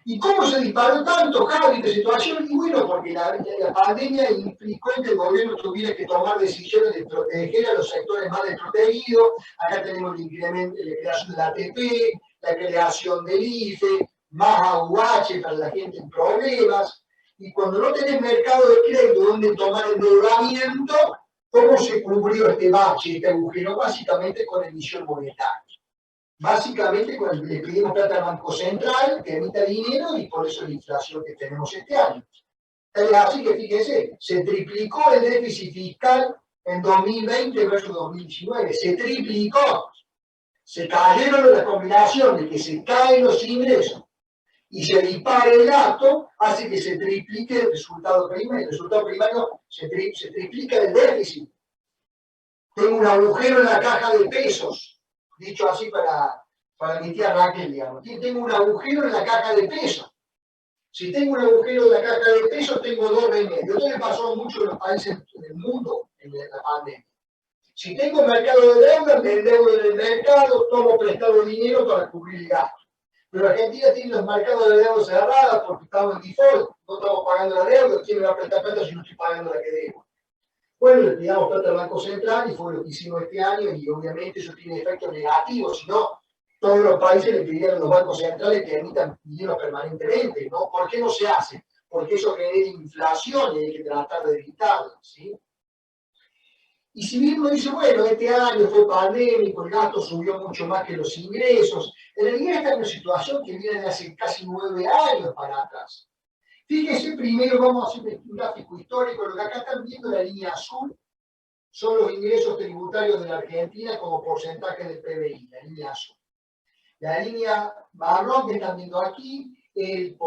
¿Y cómo se disparó tanto, Javi, esta situación? Y bueno, porque la pandemia implicó que el gobierno tuviera que tomar decisiones de proteger a los sectores más desprotegidos. Acá tenemos el incremento, la creación de la ATP, la creación del IFE, más AUH para la gente en problemas. Y cuando no tenés mercado de crédito donde tomar endeudamiento, ¿cómo se cubrió este bache, este agujero? Básicamente con emisión monetaria. Básicamente le pedimos plata al Banco Central que emita dinero y por eso la inflación que tenemos este año. Así que fíjense, se triplicó el déficit fiscal en 2020 versus 2019, se triplicó. Se cayeron la combinación de que se caen los ingresos y se dispara el gasto, hace que se triplique el resultado primario. El resultado primario se triplica el déficit. Tengo un agujero en la caja de pesos. Dicho así para mi tía Raquel, digamos. Tengo un agujero en la caja de pesos. Si tengo un agujero en la caja de pesos, tengo dos remedios. Esto le pasó a muchos de los países del mundo en la pandemia. Si tengo mercado de deuda, me endeudo en el mercado, tomo prestado dinero para cubrir el gasto. Pero Argentina tiene los mercados de deuda cerrados porque estamos en default, no estamos pagando la deuda. ¿Quién me va a prestar plata si no estoy pagando la que debo? Bueno, le pidamos plata al Banco Central y fue lo que hicimos este año y obviamente eso tiene efectos negativos, si no, todos los países le pidieron a los bancos centrales que emitan dinero permanentemente, ¿no? ¿Por qué no se hace? Porque eso genera inflación y hay que tratar de evitarla, ¿sí? Y si bien uno dice, bueno, este año fue pandémico, el gasto subió mucho más que los ingresos, en realidad esta es una situación que viene de hace casi 9 años para atrás. Fíjense, primero vamos a hacer un gráfico histórico, lo que acá están viendo, la línea azul, son los ingresos tributarios de la Argentina como porcentaje del PBI, la línea azul. La línea marrón que están viendo aquí es el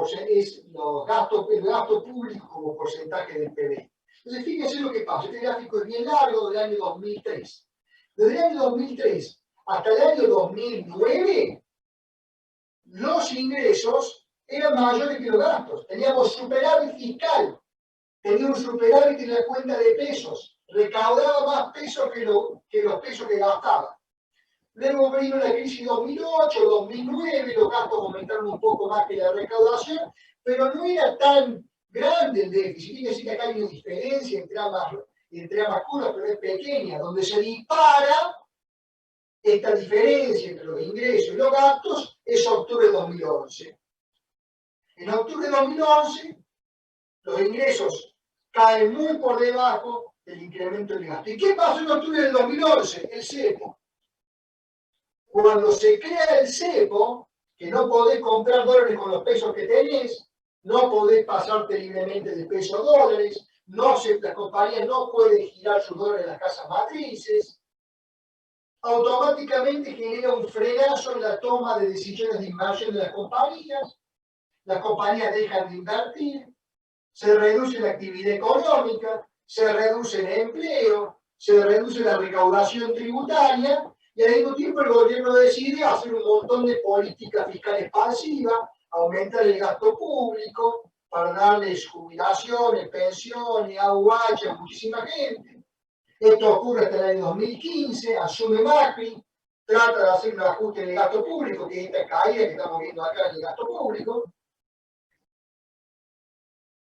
gasto público como porcentaje del PBI. Entonces, fíjense lo que pasa. Este gráfico es bien largo, del año 2003. Desde el año 2003 hasta el año 2009, los ingresos eran mayores que los gastos. Teníamos superávit fiscal, teníamos superávit en la cuenta de pesos, recaudaba más pesos que los pesos que gastaba. Luego vino la crisis 2008, 2009, los gastos aumentaron un poco más que la recaudación, pero no era tan grande el déficit. Fíjense que acá hay una diferencia entre ambas curvas, pero es pequeña, donde se dispara esta diferencia entre los ingresos y los gastos es octubre de 2011. En octubre de 2011, los ingresos caen muy por debajo del incremento del gasto. ¿Y qué pasó en octubre del 2011? El cepo. Cuando se crea el cepo, que no podés comprar dólares con los pesos que tenés, no podés pasarte libremente de pesos a dólares, las compañías no pueden girar sus dólares en las casas matrices, automáticamente genera un frenazo en la toma de decisiones de inversión de las compañías dejan de invertir, se reduce la actividad económica, se reduce el empleo, se reduce la recaudación tributaria, y al mismo tiempo el gobierno decide hacer un montón de política fiscal expansiva, aumentar el gasto público para darles jubilaciones, pensiones, AUH a muchísima gente. Esto ocurre hasta el año 2015, asume Macri, trata de hacer un ajuste en el gasto público, que es esta caída que estamos viendo acá en el gasto público,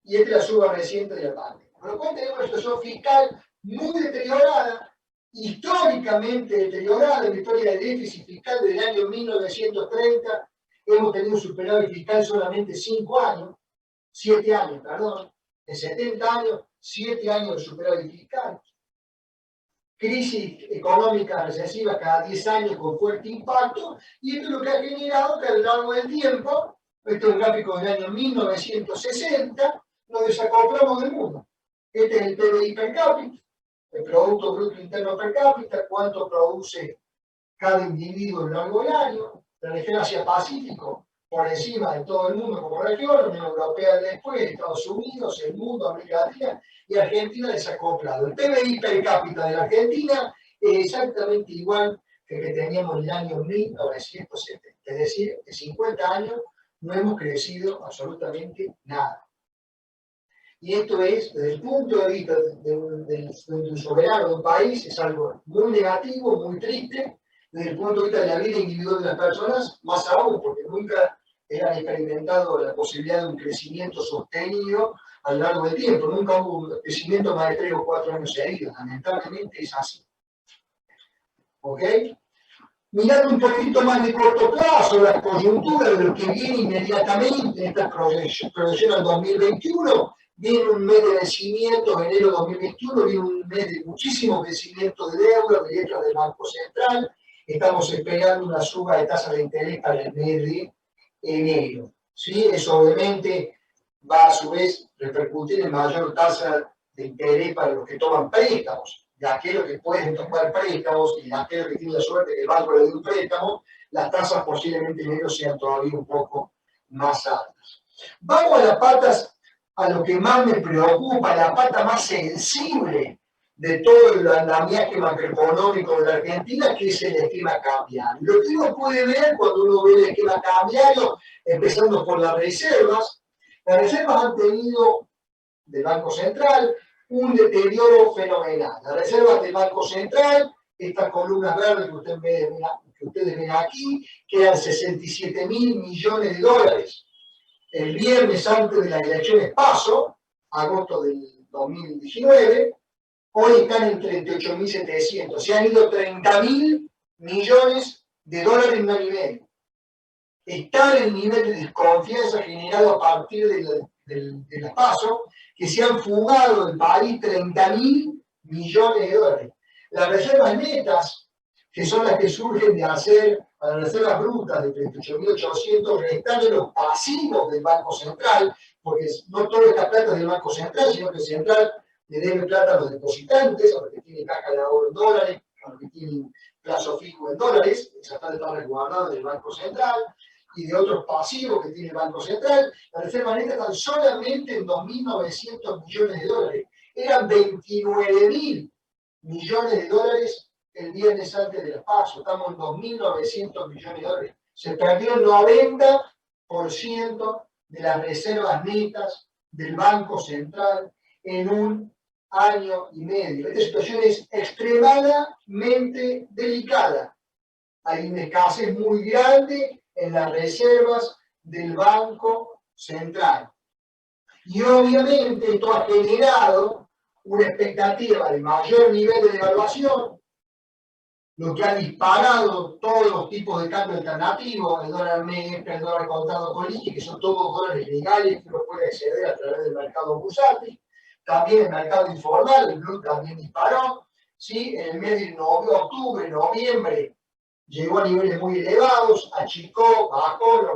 y esta es la suba reciente de la pandemia. Por lo cual tenemos una situación fiscal muy deteriorada, históricamente deteriorada. En la historia del déficit fiscal desde el año 1930 hemos tenido un superávit fiscal solamente 7 años, perdón, en 70 años, 7 años de superávit fiscal. Crisis económica recesiva cada 10 años con fuerte impacto, y esto es lo que ha generado que a lo largo del tiempo, este es un gráfico del año 1960, nos desacoplamos del mundo. Este es el PBI per cápita, el Producto Bruto Interno per cápita, cuánto produce cada individuo a lo largo del año. La región Asia-Pacífico, por encima de todo el mundo como región, la Unión Europea después, Estados Unidos, el mundo, América Latina, y Argentina desacoplado. El PBI per cápita de la Argentina es exactamente igual que el que teníamos en el año 1970. Es decir, en 50 años no hemos crecido absolutamente nada. Y esto es, desde el punto de vista de un soberano de un país, es algo muy negativo, muy triste. Desde el punto de vista de la vida individual de las personas, más aún, porque nunca han experimentado la posibilidad de un crecimiento sostenido a lo largo del tiempo. Nunca hubo un crecimiento más de 3 o 4 años seguidos. Lamentablemente es así. ¿Ok? Mirando un poquito más de corto plazo, la coyuntura de lo que viene inmediatamente en esta proyección al 2021, viene un mes de vencimiento, enero 2021, viene un mes de muchísimo vencimiento de deuda, de letras del Banco Central. Estamos esperando una suba de tasa de interés para el mes de enero. ¿Sí? Eso obviamente va a su vez repercutir en mayor tasa de interés para los que toman préstamos. De aquellos que pueden tomar préstamos y de aquellos que tienen la suerte que el banco le dé un préstamo, las tasas posiblemente en enero sean todavía un poco más altas. Vamos a las patas, a lo que más me preocupa, la pata más sensible de todo el andamiaje macroeconómico de la Argentina, que es el esquema cambiario. Lo que uno puede ver cuando uno ve el esquema cambiario, empezando por las reservas han tenido del Banco Central un deterioro fenomenal. Las reservas del Banco Central, estas columnas verdes que ustedes ven aquí, quedan 67.000 millones de dólares. El viernes antes de las elecciones PASO, agosto del 2019, hoy están en 38.700. Se han ido 30.000 millones de dólares en un año y medio. está el nivel de desconfianza generado a partir de las PASO, que se han fugado del país 30.000 millones de dólares. Las reservas netas, que son las que surgen de hacer a las reservas brutas de 38.800, restan de los pasivos del Banco Central, porque no toda esta plata es del Banco Central, sino que el Central le debe plata a los depositantes, a los que tienen caja de ahorro en dólares, a los que tienen plazo fijo en dólares, esa plata está resguardada del Banco Central, y de otros pasivos que tiene el Banco Central. Las reservas netas están solamente en 2.900 millones de dólares. Eran 29.000 millones de dólares el viernes antes de las PASO. Estamos en 2.900 millones de dólares. Se perdió el 90% de las reservas netas del Banco Central en un año y medio. Esta situación es extremadamente delicada. Hay una escasez muy grande en las reservas del Banco Central. Y obviamente esto ha generado una expectativa de mayor nivel de devaluación, lo que ha disparado todos los tipos de cambio alternativo, el dólar MEP, el dólar contado con liqui, que son todos dólares legales que uno puede acceder a través del mercado bursátil. También el mercado informal, el blue también disparó. ¿Sí? En el mes de octubre, noviembre, llegó a niveles muy elevados, achicó, bajó en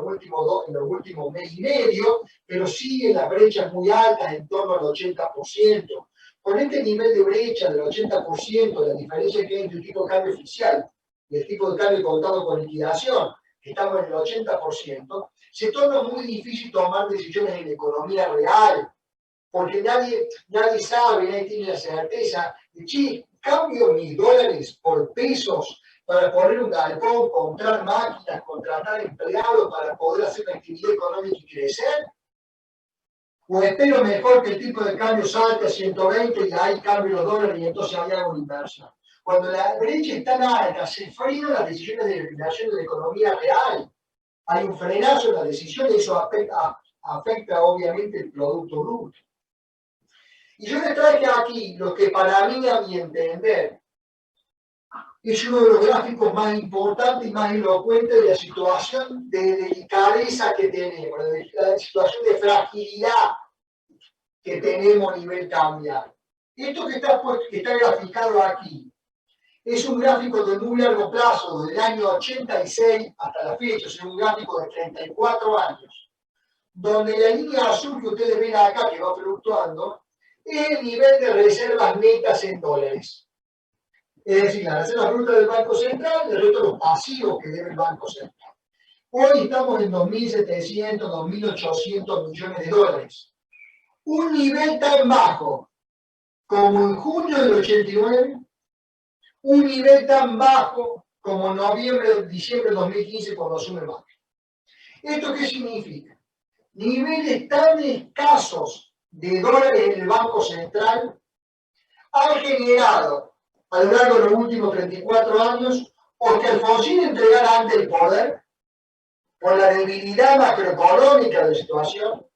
los últimos mes y medio, pero sigue las brechas muy altas, en torno al 80%. Con este nivel de brecha del 80%, la diferencia que hay entre el tipo de cambio oficial y el tipo de cambio contado con liquidación, que estamos en el 80%, se torna muy difícil tomar decisiones en la economía real, porque nadie sabe, nadie tiene la certeza de, che, cambio mis dólares por pesos para poner un galpón, comprar máquinas, contratar empleados para poder hacer la actividad económica y crecer. O espero mejor que el tipo de cambio salte a 120 y ahí cambio los dólares y entonces hay algo de inversión. Cuando la brecha es tan alta, se frenan las decisiones de inversión de la economía real. Hay un frenazo en las decisiones y eso afecta obviamente el Producto Bruto. Y yo les traje aquí lo que para mí, a mi entender, es uno de los gráficos más importantes y más elocuentes de la situación de delicadeza que tenemos, de la situación de fragilidad que tenemos a nivel cambiario. Esto que está graficado aquí es un gráfico de muy largo plazo, del año 86 hasta la fecha, es un gráfico de 34 años, donde la línea azul que ustedes ven acá, que va fluctuando, es el nivel de reservas netas en dólares. Es decir, las reservas brutas del Banco Central, el resto de los pasivos que debe el Banco Central. Hoy estamos en 2.700, 2.800 millones de dólares. Un nivel tan bajo como en junio del 89, un nivel tan bajo como en noviembre, diciembre del 2015 cuando asume Macri. ¿Esto qué significa? Niveles tan escasos de dólares en el Banco Central han generado a lo largo de los últimos 34 años, o que Alfonsín entregara antes el poder, por la debilidad macroeconómica de la situación,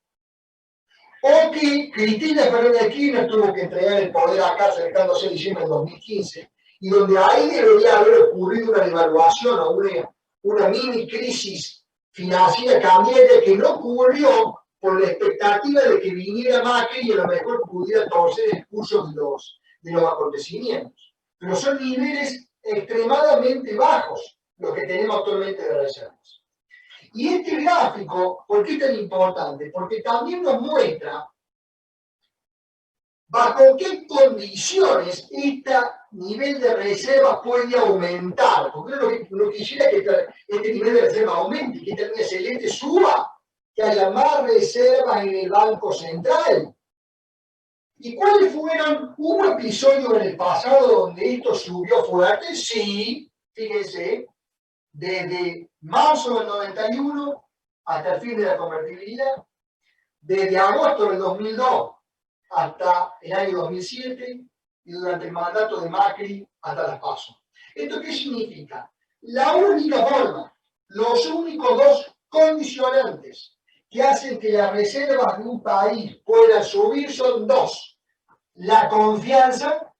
o que Cristina Fernández de Kirchner tuvo que entregar el poder acá acercándose a diciembre del 2015, y donde ahí debería haber ocurrido una devaluación o una mini crisis financiera cambiante que no ocurrió por la expectativa de que viniera Macri y a lo mejor pudiera torcer el curso de los acontecimientos. Pero son niveles extremadamente bajos los que tenemos actualmente de reservas. Y este gráfico, ¿por qué es tan importante? Porque también nos muestra bajo qué condiciones este nivel de reserva puede aumentar. Porque uno quisiera que este nivel de reserva aumente, que esta línea celeste suba, que haya más reservas en el Banco Central. ¿Y cuáles fueron? ¿Hubo episodio en el pasado donde esto subió fuerte? Sí, fíjense, desde marzo del 91 hasta el fin de la convertibilidad, desde agosto del 2002 hasta el año 2007 y durante el mandato de Macri hasta las PASO. ¿Esto qué significa? La única forma, los únicos dos condicionantes que hacen que las reservas de un país puedan subir son dos. La confianza,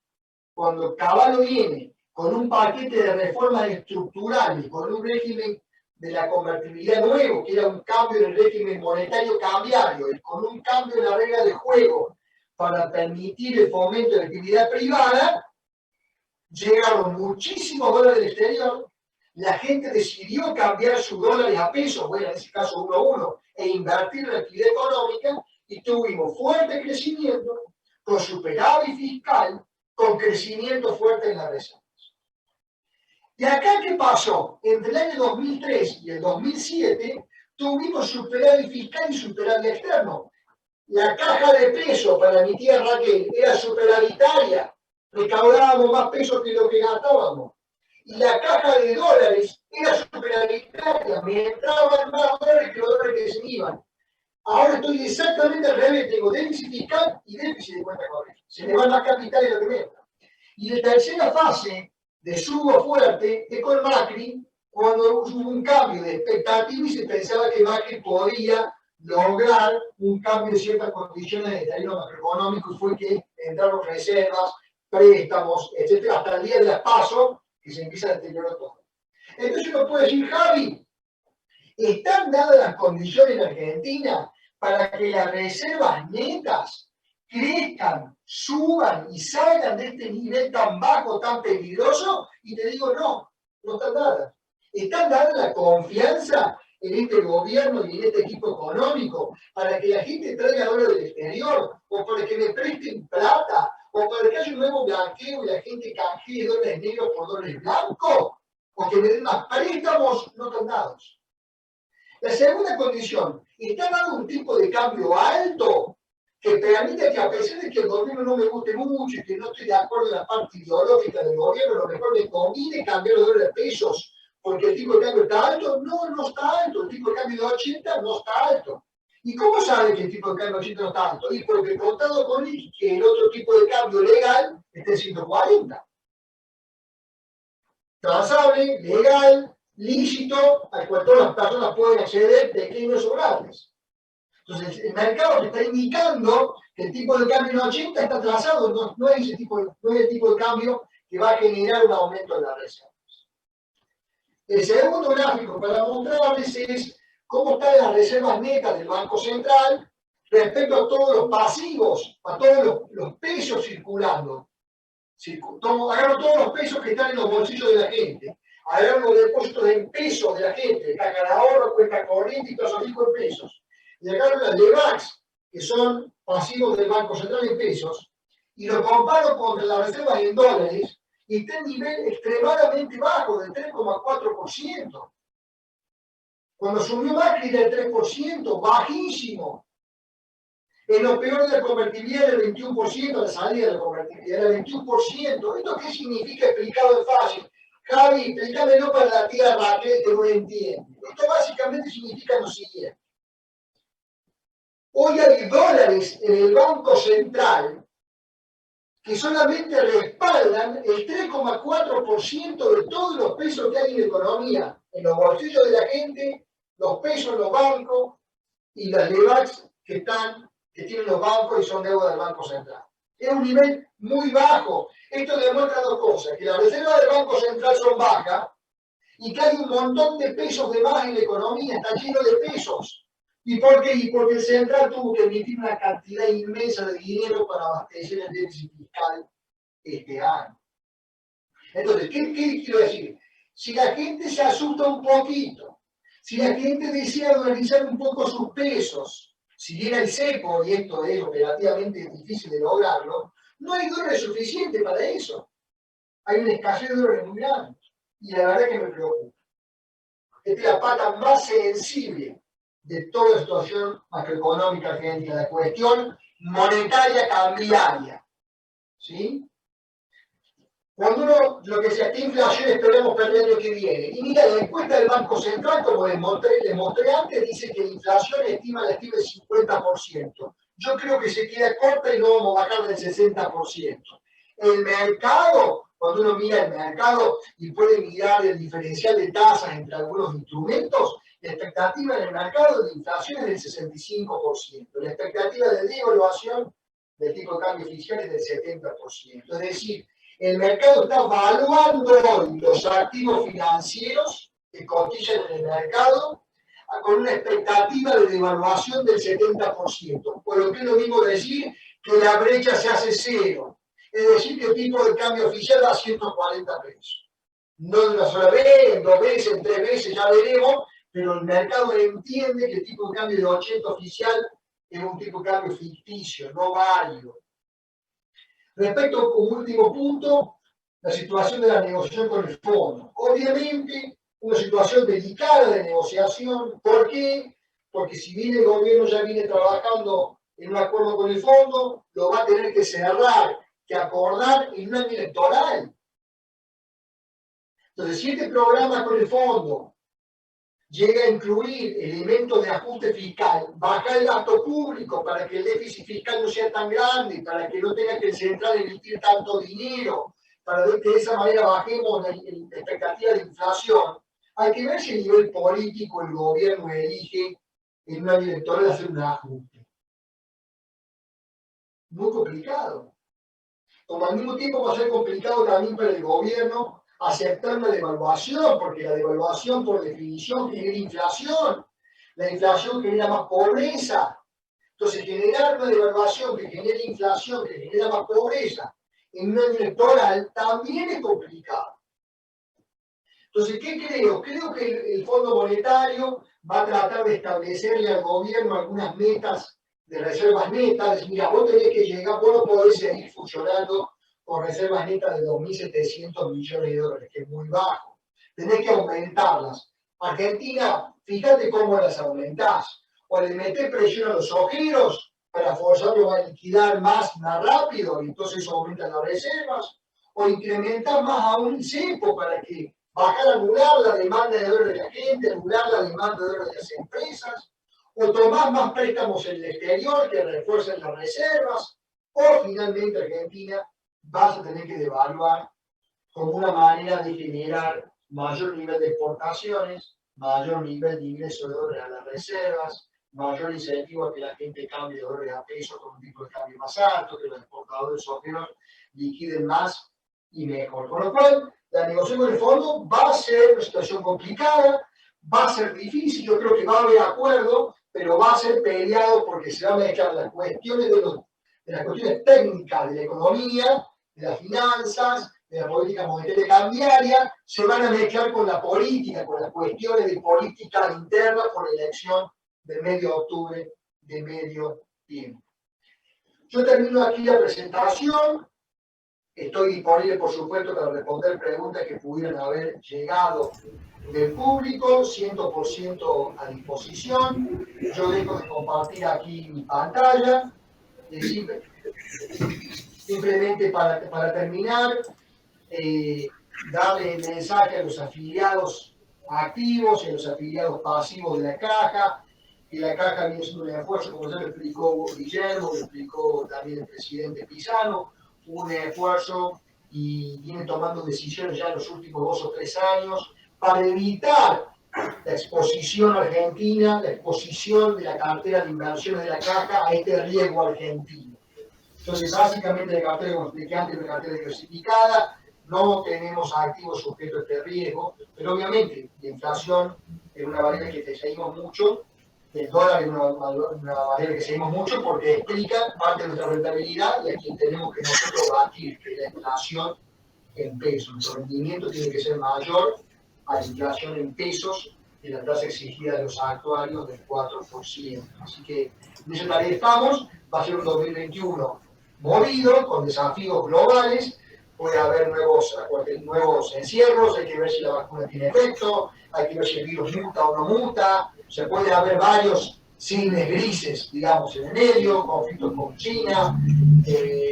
cuando Caballo viene con un paquete de reformas estructurales, con un régimen de la convertibilidad nuevo, que era un cambio en el régimen monetario cambiario, y con un cambio en la regla de juego para permitir el fomento de la actividad privada, llegaron muchísimos dólares del exterior, la gente decidió cambiar sus dólares a pesos, bueno, en ese caso 1 a 1, e invertir en la actividad económica, y tuvimos fuerte crecimiento, con superávit fiscal, con crecimiento fuerte en la reserva. ¿Y acá qué pasó? Entre el año 2003 y el 2007 tuvimos superávit fiscal y superávit externo. La caja de pesos para mi tía Raquel era superavitaria, recaudábamos más pesos que lo que gastábamos. Y la caja de dólares era superavitaria, me entraban más dólares que los dólares que se me iban. Ahora estoy exactamente al revés, tengo déficit fiscal y déficit de cuenta corriente. Se me va más capital de lo que me entra. Y la tercera fase de subo fuerte es con Macri, cuando hubo un cambio de expectativa y se pensaba que Macri podía lograr un cambio de ciertas condiciones de términos macroeconómicos, y fue que entraron reservas, préstamos, etcétera, hasta el día de las PASO, que se empieza a deteriorar todo. Entonces uno puede decir, Javi, ¿están dadas las condiciones en Argentina para que las reservas netas crezcan, suban y salgan de este nivel tan bajo, tan peligroso? Y te digo, no, no están dadas. Están dadas la confianza en este gobierno y en este equipo económico para que la gente traiga dólares del exterior, o para que me presten plata, o para que haya un nuevo blanqueo y la gente canjee dólares negros por dólares blancos, o que me den más préstamos. No están dados. La segunda condición, está dado un tipo de cambio alto que permite que, a pesar de que el gobierno no me guste mucho y que no estoy de acuerdo en la parte ideológica del gobierno, a lo mejor me conviene cambiar los dólares a pesos porque el tipo de cambio está alto. No, no está alto. El tipo de cambio de 80 no está alto. ¿Y cómo sabe que el tipo de cambio de 80 no está alto? Y porque contado con que el otro tipo de cambio legal está en 140. Transable, legal, lícito, al cual todas las personas pueden acceder, pequeños o grandes. Entonces, el mercado te está indicando que el tipo de cambio en 80 está trazado, no es el tipo de cambio que va a generar un aumento de las reservas. El segundo gráfico para mostrarles es cómo están las reservas netas del Banco Central respecto a todos los pasivos, a todos los pesos circulando. Agarro todos los pesos que están en los bolsillos de la gente, agarro los depósitos en pesos de la gente, caja de ahorro, cuenta corriente y plazo fijo en pesos, y agarro las LEVAX, que son pasivos del Banco Central en pesos, y lo comparo contra las reservas en dólares, y está en nivel extremadamente bajo, del 3,4%. Cuando subió Macri era el 3%, bajísimo. En lo peor de la convertibilidad era el 21%, la salida de la convertibilidad era el 21%. ¿Esto qué significa? Explicado en fácil. Javi, explícamelo para la tía Raquel que no entiende. Esto básicamente significa lo siguiente. Hoy hay dólares en el Banco Central que solamente respaldan el 3,4% de todos los pesos que hay en la economía, en los bolsillos de la gente, los pesos en los bancos y las LEVAX que tienen los bancos y son deuda del Banco Central. Es un nivel muy bajo. Esto demuestra dos cosas, que las reservas del Banco Central son bajas y que hay un montón de pesos de más en la economía, está lleno de pesos. ¿Y por qué? Y porque el Central tuvo que emitir una cantidad inmensa de dinero para abastecer el déficit fiscal este año. Entonces, ¿qué quiero decir? Si la gente se asusta un poquito, si la gente desea organizar un poco sus pesos, si viene el cepo, y esto es operativamente difícil de lograrlo, no hay dólares suficientes para eso. Hay una escasez de dólares muy grande. Y la verdad que me preocupa. Esta es la pata más sensible de toda la situación macroeconómica argentina, la cuestión monetaria cambiaria. ¿Sí? Cuando uno, lo que sea, ¿qué inflación esperamos para el año que viene? Y mira, la encuesta del Banco Central, como les mostré antes, dice que la inflación la estima el 50%. Yo creo que se queda corta y no vamos a bajar del 60%. El mercado, cuando uno mira el mercado y puede mirar el diferencial de tasas entre algunos instrumentos, la expectativa en el mercado de inflación es del 65%. La expectativa de devaluación del tipo de cambio fiscal es del 70%. Es decir, el mercado está valuando hoy los activos financieros que cotizan en el mercado con una expectativa de devaluación del 70%. Por lo que es lo mismo decir que la brecha se hace cero. Es decir, que el tipo de cambio oficial da 140 pesos. No de una sola vez, en 2 veces, en 3 veces, ya veremos, pero el mercado entiende que el tipo de cambio de 80 oficial es un tipo de cambio ficticio, no válido. Respecto, como último punto, la situación de la negociación con el fondo. Obviamente, una situación delicada de negociación. ¿Por qué? Porque si bien el gobierno ya viene trabajando en un acuerdo con el fondo, lo va a tener que cerrar, que acordar en un año electoral. Entonces, si este programa con el fondo llega a incluir elementos de ajuste fiscal, bajar el gasto público para que el déficit fiscal no sea tan grande, para que no tenga que el central emitir tanto dinero, para que de esa manera bajemos la expectativa de inflación, hay que ver si a nivel político el gobierno elige en un año electoral hacer un ajuste. Muy complicado. Como al mismo tiempo va a ser complicado también para el gobierno aceptar una devaluación, porque la devaluación por definición genera inflación. La inflación genera más pobreza. Entonces, generar una devaluación que genere inflación, que genera más pobreza, en un año electoral también es complicado. Entonces, ¿qué creo? Creo que el Fondo Monetario va a tratar de establecerle al gobierno algunas metas de reservas netas. Decir, mira, vos tenés que llegar, vos no podés seguir funcionando con reservas netas de 2.700 millones de dólares, que es muy bajo. Tenés que aumentarlas. Argentina, fíjate cómo las aumentás. O le metés presión a los ojeros para forzarlos a liquidar más rápido, y entonces eso aumenta las reservas. O incrementar más aún el cepo para que bajar, anular la demanda de dólares de la gente, anular la demanda de dólares de las empresas, o tomar más préstamos en el exterior que refuercen las reservas, o finalmente Argentina vas a tener que devaluar como una manera de generar mayor nivel de exportaciones, mayor nivel de ingreso de dólares a las reservas, mayor incentivo a que la gente cambie de dólares a pesos con un tipo de cambio más alto, que los exportadores sojeros liquiden más y mejor. Con lo cual, la negociación con el fondo va a ser una situación complicada, va a ser difícil, yo creo que va a haber acuerdo, pero va a ser peleado porque se van a mezclar las cuestiones de las cuestiones técnicas de la economía, de las finanzas, de la política monetaria cambiaria, se van a mezclar con la política, con las cuestiones de política interna por la elección del medio de octubre de medio tiempo. Yo termino aquí la presentación. Estoy disponible, por supuesto, para responder preguntas que pudieran haber llegado del público, 100% a disposición. Yo dejo de compartir aquí mi pantalla. Simplemente para terminar, darle el mensaje a los afiliados activos y a los afiliados pasivos de la caja, que la caja viene siendo un esfuerzo, como ya lo explicó Guillermo, lo explicó también el presidente Pisano, un esfuerzo y viene tomando decisiones ya en los últimos 2 o 3 años para evitar la exposición argentina, la exposición de la cartera de inversiones de la caja a este riesgo argentino. Entonces, básicamente, la cartera, como expliqué antes, es una cartera diversificada, no tenemos activos sujetos a este riesgo, pero obviamente la inflación es una variable que seguimos mucho, el dólar es una variable que seguimos mucho porque explica parte de nuestra rentabilidad y aquí tenemos que nosotros batir que la inflación en pesos. Nuestro rendimiento tiene que ser mayor a la inflación en pesos de la tasa exigida de los actuarios del 4%. Así que en esa tarea estamos, va a ser un 2021 movido, con desafíos globales, puede haber nuevos encierros, hay que ver si la vacuna tiene efecto, hay que ver si el virus muta o no muta, se puede haber varios cines grises, digamos, en el medio, conflictos con China,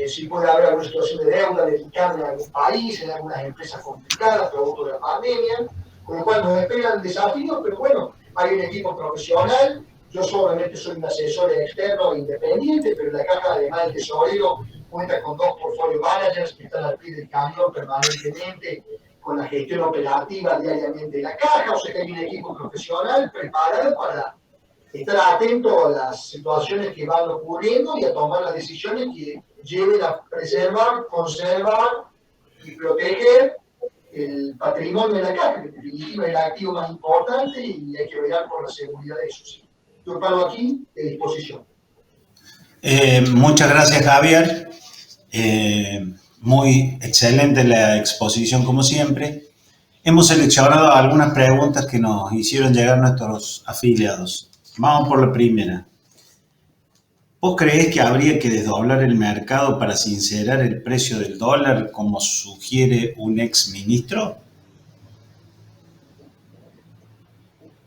si puede haber alguna situación de deuda delicada en algún país, en algunas empresas complicadas, producto de la pandemia, con lo cual nos esperan desafíos, pero bueno, hay un equipo profesional, yo solamente soy un asesor externo e independiente, pero la caja, además del tesorero, cuenta con 2 portfolio managers que están al pie del cañón permanentemente con la gestión operativa diariamente de la caja, o sea que hay un equipo profesional preparado para estar atento a las situaciones que van ocurriendo y a tomar las decisiones que lleven a preservar, conservar y proteger el patrimonio de la caja, que en definitiva es el activo más importante y hay que velar por la seguridad de eso. Sí. Yo paro aquí de disposición. Muchas gracias, Javier. Muy excelente la exposición, como siempre. Hemos seleccionado algunas preguntas que nos hicieron llegar nuestros afiliados. Vamos por la primera. ¿Vos creés que habría que desdoblar el mercado para sincerar el precio del dólar, como sugiere un ex ministro?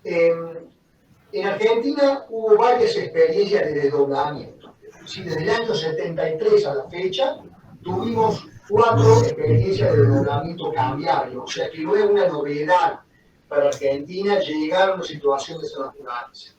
En Argentina hubo varias experiencias de desdoblamiento. Sí, desde el año 73 a la fecha tuvimos 4 experiencias de desdoblamiento cambiario, o sea que no es una novedad para Argentina llegar a una situación de esa naturaleza.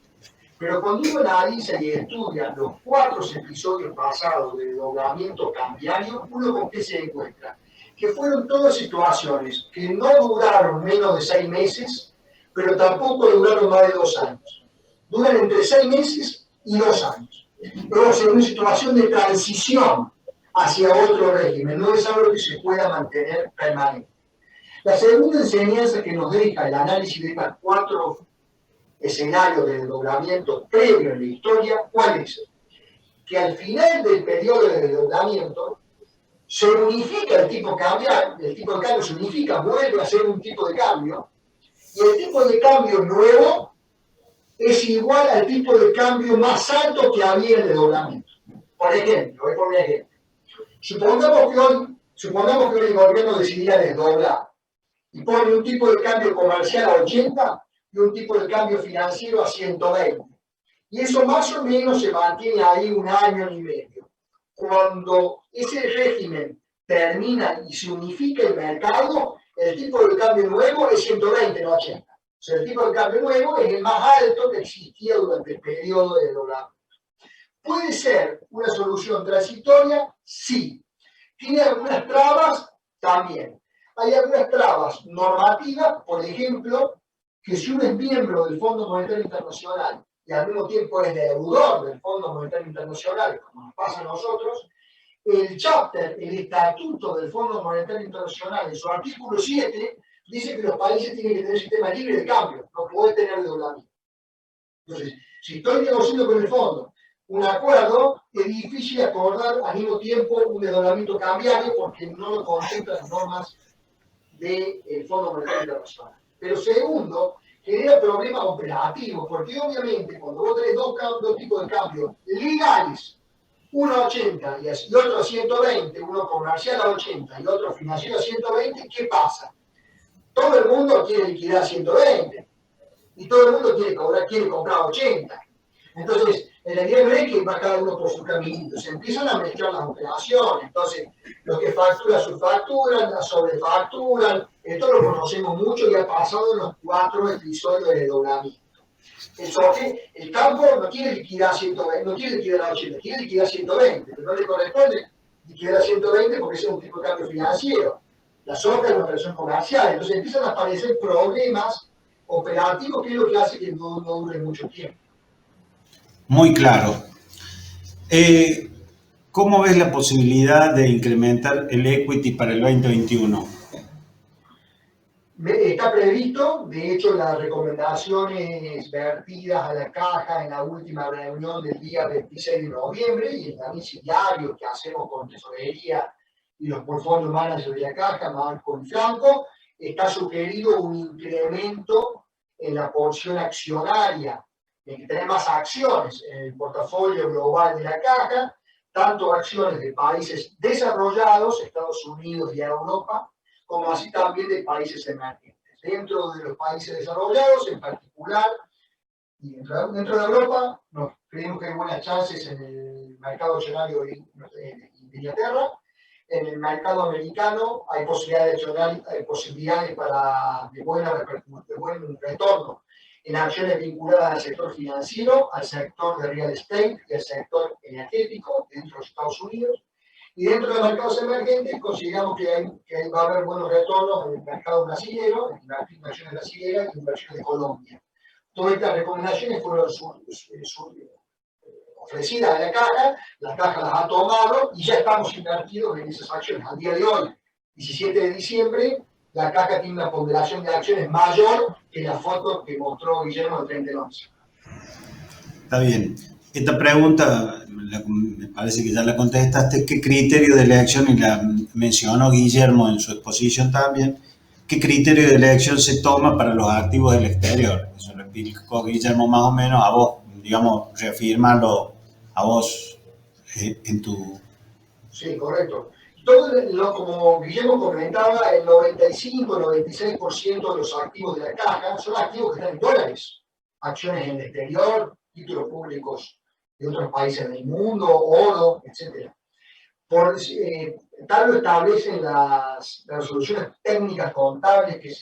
Pero cuando uno analiza y estudia los 4 episodios pasados de desdoblamiento cambiario, uno con qué se encuentra, que fueron todas situaciones que no duraron menos de 6 meses, pero tampoco duraron más de 2 años. Duran entre 6 meses y 2 años. Pero es una situación de transición hacia otro régimen, no es algo que se pueda mantener permanente. La segunda enseñanza que nos deja el análisis de estas 4 escenarios de desdoblamiento previo en la historia, ¿cuál es? Que al final del periodo de desdoblamiento se unifica el tipo de cambio se unifica, vuelve a ser un tipo de cambio, y el tipo de cambio nuevo es igual al tipo de cambio más alto que había en el desdoblamiento. Por ejemplo, voy a poner un ejemplo. Supongamos que hoy el gobierno decidiera desdoblar y pone un tipo de cambio comercial a 80 y un tipo de cambio financiero a 120. Y eso más o menos se mantiene ahí 1 año y medio. Cuando ese régimen termina y se unifica el mercado, el tipo de cambio nuevo es 120, no 80. O sea, el tipo de cambio nuevo es el más alto que existía durante el periodo de desdoblamiento. ¿Puede ser una solución transitoria? Sí. ¿Tiene algunas trabas? También. Hay algunas trabas normativas, por ejemplo, que si uno es miembro del Fondo Monetario Internacional y al mismo tiempo es deudor del Fondo Monetario Internacional, como nos pasa a nosotros, el chapter, el estatuto del Fondo Monetario Internacional, en su artículo 7, dice que los países tienen que tener sistema libre de cambio, no puede tener desdoblamiento. Entonces, si estoy negociando con el fondo un acuerdo, es difícil acordar al mismo tiempo un desdoblamiento cambiario porque no lo contemplan las normas del Fondo Monetario Internacional. Pero segundo, genera problemas operativos, porque obviamente cuando vos tenés dos tipos de cambios legales, uno a 80 y otro a 120, uno comercial a 80 y otro financiero a 120, ¿qué pasa? Todo el mundo quiere liquidar a 120 y todo el mundo quiere comprar a 80. Entonces, en realidad no es que va cada uno por su caminito, se empiezan a mezclar las operaciones. Entonces, los que facturan subfacturan, las sobrefacturan, esto lo conocemos mucho y ha pasado en los 4 episodios de desdoblamiento. El campo no quiere liquidar 120, no quiere liquidar a 80, quiere liquidar 120, pero no le corresponde liquidar a 120 porque ese es un tipo de cambio financiero. La soja es una operación comercial, entonces empiezan a aparecer problemas operativos que es lo que hace que no dure mucho tiempo. Muy claro. ¿Cómo ves la posibilidad de incrementar el equity para el 2021? Está previsto, de hecho, las recomendaciones vertidas a la caja en la última reunión del día 26 de noviembre y el análisis diario que hacemos con tesorería y los portfolio managers de la caja, Marco y Franco, está sugerido un incremento en la porción accionaria, en que tener más acciones en el portafolio global de la caja, tanto acciones de países desarrollados, Estados Unidos y Europa, como así también de países emergentes. Dentro de los países desarrollados, en particular, y dentro de Europa, creemos que hay buenas chances en el mercado accionario de Inglaterra. En el mercado americano hay posibilidades de buen retorno en acciones vinculadas al sector financiero, al sector de real estate y al sector energético dentro de los Estados Unidos. Y dentro de los mercados emergentes consideramos que va a haber buenos retornos en el mercado brasileño, en las inversiones brasileñas y inversiones de Colombia. Todas estas recomendaciones fueron ofrecidas a la caja las ha tomado y ya estamos invertidos en esas acciones. Al día de hoy, 17 de diciembre, la caja tiene una ponderación de acciones mayor que la foto que mostró Guillermo el 30 del 11. Está bien. Esta pregunta me parece que ya la contestaste. ¿Qué criterio de elección, y la mencionó Guillermo en su exposición también, qué criterio de elección se toma para los activos del exterior? Eso lo explicó Guillermo más o menos, a vos, digamos, reafirmarlo a vos en tu... Sí, correcto. Todo como Guillermo comentaba, el 95-96% de los activos de la caja son activos que están en dólares. Acciones en el exterior, títulos públicos de otros países del mundo, oro, etc. Tal lo establecen las resoluciones técnicas contables que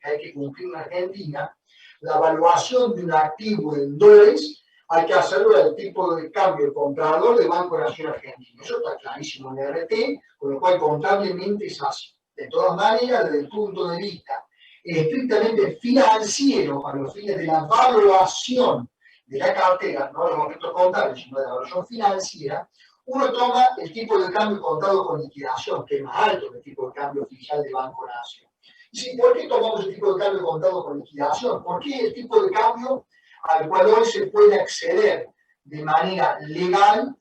hay que cumplir en Argentina. La evaluación de un activo en dólares hay que hacerlo al tipo de cambio comprador del Banco Nacional Argentino. Eso está clarísimo en el RT, con lo cual contablemente es así. De todas maneras, desde el punto de vista estrictamente financiero, para los fines de la evaluación de la cartera, no de los objetos contables, sino de la evaluación financiera, uno toma el tipo de cambio contado con liquidación, que es más alto que el tipo de cambio oficial del Banco Nacional. ¿Y sí, por qué tomamos el tipo de cambio contado con liquidación? Porque es el tipo de cambio al cual hoy se puede acceder de manera legal,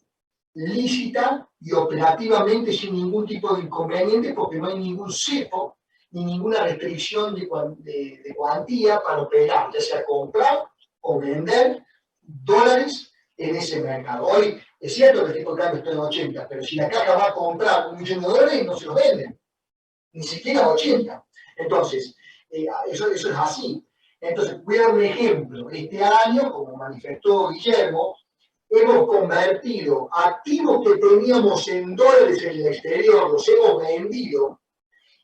lícita y operativamente sin ningún tipo de inconveniente, porque no hay ningún cepo ni ninguna restricción de cuantía para operar, ya sea comprar o vender dólares en ese mercado. Hoy es cierto que el tipo de cambio está en 80, pero si la caja va a comprar $1.000.000, no se los venden, ni siquiera 80. Entonces, eso es así. Entonces, voy a dar un ejemplo. Este año, como manifestó Guillermo, hemos convertido activos que teníamos en dólares en el exterior, los hemos vendido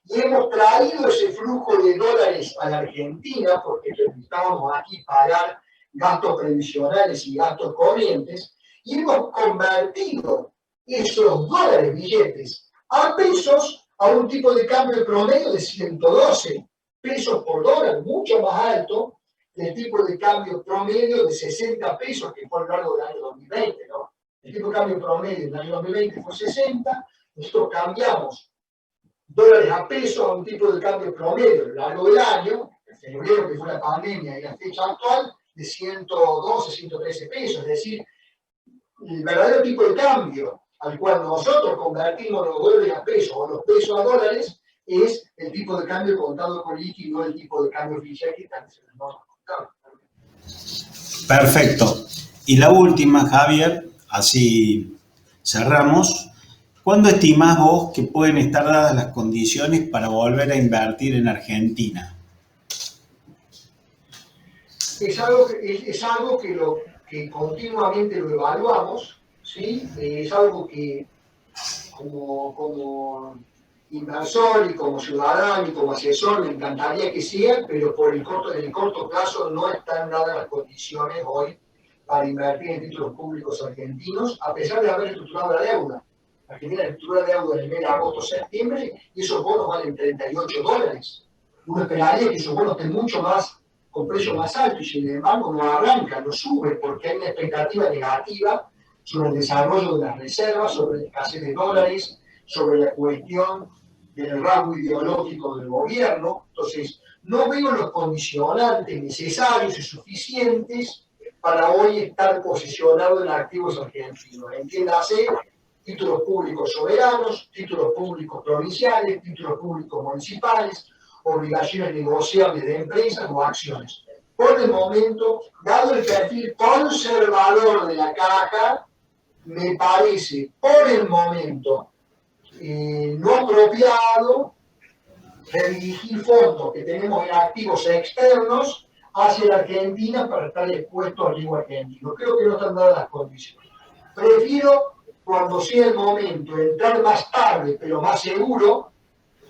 y hemos traído ese flujo de dólares a la Argentina porque necesitábamos aquí pagar gastos previsionales y gastos corrientes, y hemos convertido esos dólares billetes a pesos a un tipo de cambio promedio de 112 pesos por dólar, mucho más alto del tipo de cambio promedio de 60 pesos que fue a lo largo del año 2020, ¿no? El tipo de cambio promedio del año 2020 fue 60, nosotros cambiamos dólares a pesos a un tipo de cambio promedio a lo largo del año, en febrero que fue la pandemia y la fecha actual, de 112, 113 pesos, es decir, el verdadero tipo de cambio al cual nosotros convertimos los dólares a pesos o los pesos a dólares es el tipo de cambio contado con liqui, no el tipo de cambio oficial que están en el contado. Perfecto. Y la última, Javier, así cerramos. ¿Cuándo estimás vos que pueden estar dadas las condiciones para volver a invertir en Argentina? Es algo que continuamente lo evaluamos, ¿sí? Es algo que como inversor y como ciudadano y como asesor me encantaría que sea, pero en el corto plazo no están dadas las condiciones hoy para invertir en títulos públicos argentinos, a pesar de haber estructurado la deuda. Argentina estructura deuda en el mes de agosto-septiembre y esos bonos valen $38. Uno esperaría que esos bonos estén mucho más, con precio más alto, y sin embargo no arranca, no sube, porque hay una expectativa negativa sobre el desarrollo de las reservas, sobre la escasez de dólares, sobre la cuestión del rasgo ideológico del gobierno. Entonces, no veo los condicionantes necesarios y suficientes para hoy estar posicionado en activos argentinos. Entiéndase, títulos públicos soberanos, títulos públicos provinciales, títulos públicos municipales, obligaciones negociables de empresas o acciones. Por el momento, dado el perfil conservador de la caja, me parece por el momento no apropiado redirigir fondos que tenemos en activos externos hacia la Argentina para estar expuestos al riesgo argentino. Creo que no están dadas las condiciones. Prefiero, cuando sea el momento, entrar más tarde, pero más seguro,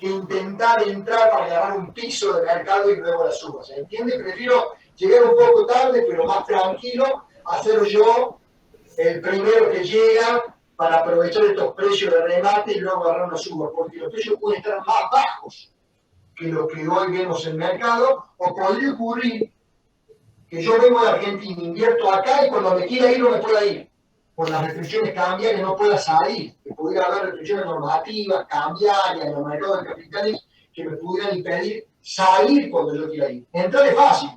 que intentar entrar para agarrar un piso de mercado y luego las subas. ¿Se entiende? Prefiero llegar un poco tarde, pero más tranquilo, hacer yo el primero que llega para aprovechar estos precios de remate y luego agarrar una suba, porque los precios pueden estar más bajos que lo que hoy vemos en el mercado, o podría ocurrir que yo vengo de Argentina, invierto acá y cuando me quiera ir no me pueda ir, por las restricciones cambiarias no pueda salir, que pudiera haber restricciones normativas, cambiarias, en los mercados de capitales que me pudieran impedir salir cuando yo quiera ir. Entrar es fácil,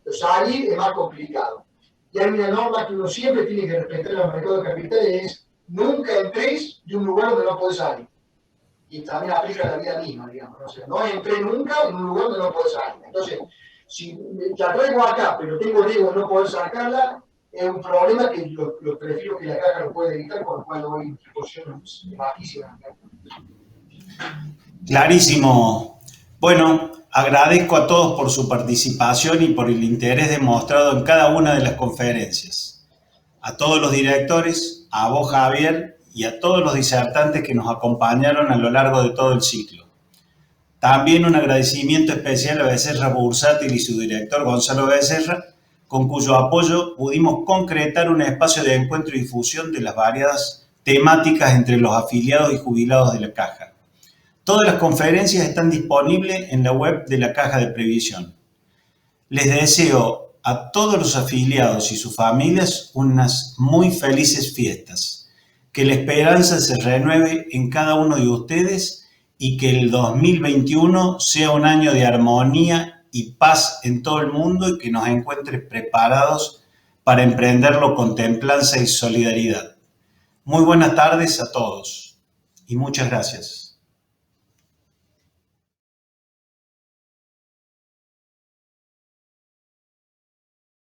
pero salir es más complicado. Y hay una norma que uno siempre tiene que respetar en los mercados de capitales, es nunca entres de un lugar donde no podés salir. Y también aplica a la vida misma, digamos. ¿No? O sea, no entré nunca en un lugar donde no podés salir. Entonces, si la traigo acá, pero tengo riesgo de no poder sacarla, es un problema que lo prefiero que la caja lo pueda evitar, con lo cual doy implicaciones bajísimas. Clarísimo. Bueno, agradezco a todos por su participación y por el interés demostrado en cada una de las conferencias. A todos los directores, a vos, Javier, y a todos los disertantes que nos acompañaron a lo largo de todo el ciclo. También un agradecimiento especial a Becerra Bursátil y su director Gonzalo Becerra, con cuyo apoyo pudimos concretar un espacio de encuentro y difusión de las variadas temáticas entre los afiliados y jubilados de la Caja. Todas las conferencias están disponibles en la web de la Caja de Previsión. Les deseo a todos los afiliados y sus familias unas muy felices fiestas. Que la esperanza se renueve en cada uno de ustedes y que el 2021 sea un año de armonía y paz en todo el mundo y que nos encuentre preparados para emprenderlo con templanza y solidaridad. Muy buenas tardes a todos y muchas gracias.